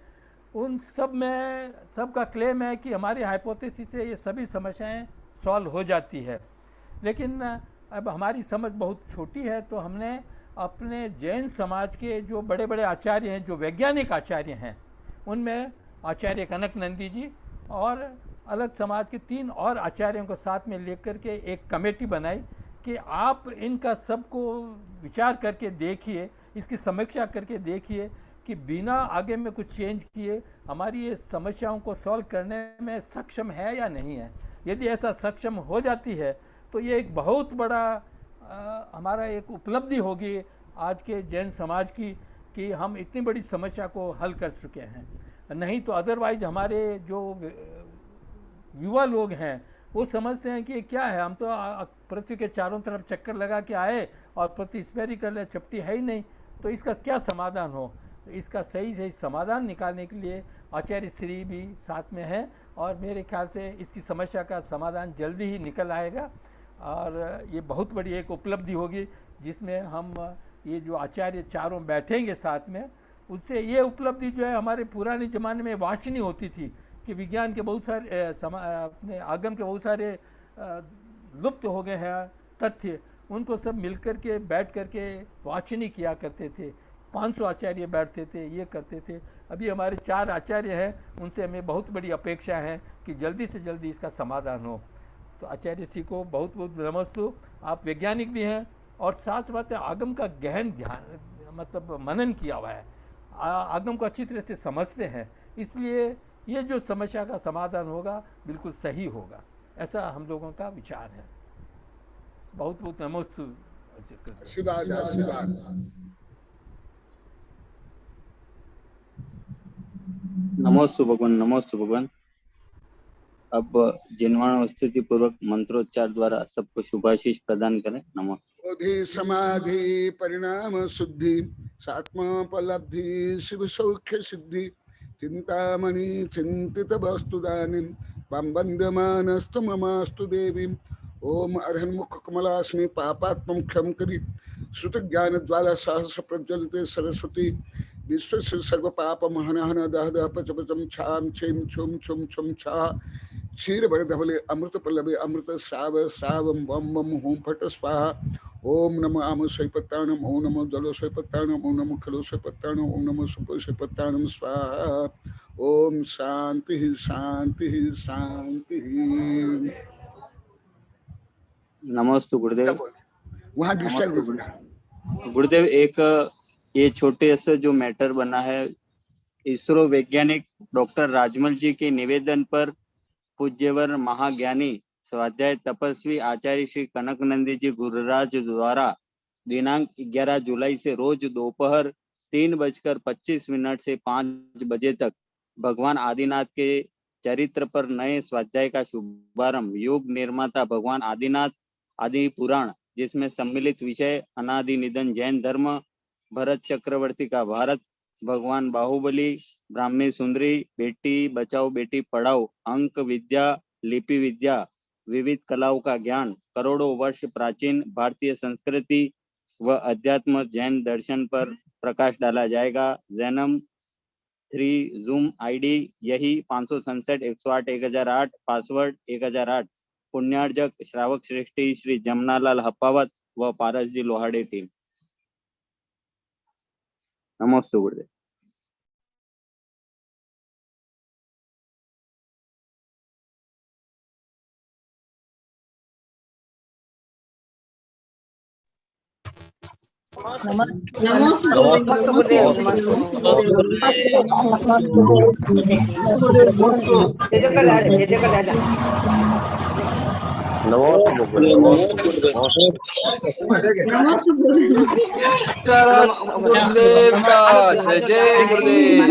[SPEAKER 11] उन सब में सबका क्लेम है कि हमारी हाइपोथेसिस से ये सभी समस्याएं सॉल्व हो जाती है। लेकिन अब हमारी समझ बहुत छोटी है, तो हमने अपने जैन समाज के जो बड़े बड़े आचार्य हैं, जो वैज्ञानिक आचार्य हैं, उनमें आचार्य कनक नंदी जी और अलग समाज के 3 और आचार्यों को साथ में लेकर के एक कमेटी बनाई कि आप इनका सबको विचार करके देखिए, इसकी समीक्षा करके देखिए कि बिना आगे में कुछ चेंज किए हमारी ये समस्याओं को सॉल्व करने में सक्षम है या नहीं है। यदि ऐसा सक्षम हो जाती है तो ये एक बहुत बड़ा हमारा एक उपलब्धि होगी आज के जैन समाज की, कि हम इतनी बड़ी समस्या को हल कर चुके हैं। नहीं तो अदरवाइज हमारे जो युवा लोग हैं वो समझते हैं कि क्या है, हम तो पृथ्वी के चारों तरफ चक्कर लगा के आए और पृथ्वी स्फेरिकल है, चपटी है ही नहीं, तो इसका क्या समाधान हो। तो इसका सही समाधान निकालने के लिए आचार्य श्री भी साथ में है और मेरे ख्याल से इसकी समस्या का समाधान जल्दी ही निकल आएगा और ये बहुत बड़ी एक उपलब्धि होगी जिसमें हम ये जो आचार्य चारों बैठेंगे साथ में, उससे ये उपलब्धि जो है हमारे पुराने ज़माने में वांछनीय होती थी कि विज्ञान के बहुत सारे अपने आगम के बहुत सारे लुप्त हो गए हैं तथ्य, उनको सब मिलकर के बैठ कर के वांछनीय किया करते थे। 500 आचार्य बैठते थे, ये करते थे। अभी हमारे 4 आचार्य हैं, उनसे हमें बहुत बड़ी अपेक्षा है कि जल्दी से जल्दी इसका समाधान हो। तो आचार्य श्री को बहुत बहुत नमस्ते। आप वैज्ञानिक भी हैं और साथ बात आगम का गहन ध्यान मतलब मनन किया हुआ है, आगम को अच्छी तरह से समझते हैं, इसलिए ये जो समस्या का समाधान होगा बिल्कुल सही होगा, ऐसा हम लोगों का विचार है। बहुत बहुत नमस्ते।
[SPEAKER 2] नमोस्तु भगवान, नमोस्तु भगवान। अब जिनवाण स्थिति पूर्वक मंत्रोच्चार द्वारा सबको शुभाशीष प्रदान करें। नमो।
[SPEAKER 7] बोधि समाधि परिणाम शुद्धि सात्मोपलब्धि शिव सौख्य सिद्धि चिंतामणि चिंतित वस्तुदानी वाम वंद्यमानस्तु ममास्तु देवी। ओम अर्हन्मुख कमलास्मि पापात्मं क्षम करि श्रुत ज्ञान ज्वाला सहस्र प्रज्वलिते सरस्वती विश्व सर्व पाप महनहन दह दह पच पचम छाम छेम छुम छुम छुम छा क्षीर भर धवले अमृत पल्लवे अमृत साव सावम वम वम होम फट स्वाहा। ओम नमो आम स्वैपत्तानम, ओम नमो जलो स्वैपत्तानम, ओम नमो खलो स्वैपत्तानम, ओम नमो सुपो स्वैपत्तानम स्वाहा। ओम शांति शांति शांति।
[SPEAKER 2] नमोस्तु गुरुदेव।
[SPEAKER 7] वहाँ डिस्टर्ब
[SPEAKER 2] गुरुदेव, एक ये छोटे से जो मैटर बना है, इसरो वैज्ञानिक डॉक्टर राजमल जी के निवेदन पर पूज्यवर महाज्ञानी स्वाध्याय तपस्वी आचार्य श्री कनक नंदी जी गुरुराज द्वारा दिनांक 11 जुलाई से रोज दोपहर 3:25 से 5 बजे तक भगवान आदिनाथ के चरित्र पर नए स्वाध्याय का शुभारंभ। योग निर्माता भगवान आदिनाथ, आदि पुराण, जिसमें सम्मिलित विषय अनादि निधन जैन धर्म, भरत चक्रवर्ती का भारत, भगवान बाहुबली, ब्राह्मी सुंदरी, बेटी बचाओ बेटी पढ़ाओ, अंक विद्या, लिपि विद्या, विविध कलाओं का ज्ञान, करोड़ों वर्ष प्राचीन भारतीय संस्कृति व अध्यात्म जैन दर्शन पर प्रकाश डाला जाएगा। जैनम 3 जूम आईडी यही 567 108 1008, पासवर्ड 1008। पुण्यार्जक श्रावक श्रेष्ठी श्री जमनालाल हपावत व पारस जी लोहाड़े टीम। नमस्ते गुरुदेव।
[SPEAKER 12] गुरुदेव का जय गुरुदेव।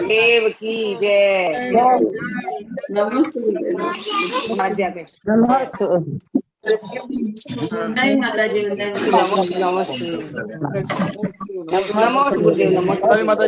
[SPEAKER 6] देव की जय।
[SPEAKER 1] नमस्ते माता जी।
[SPEAKER 6] नमस्ते गुरुदेव। नमस्ते।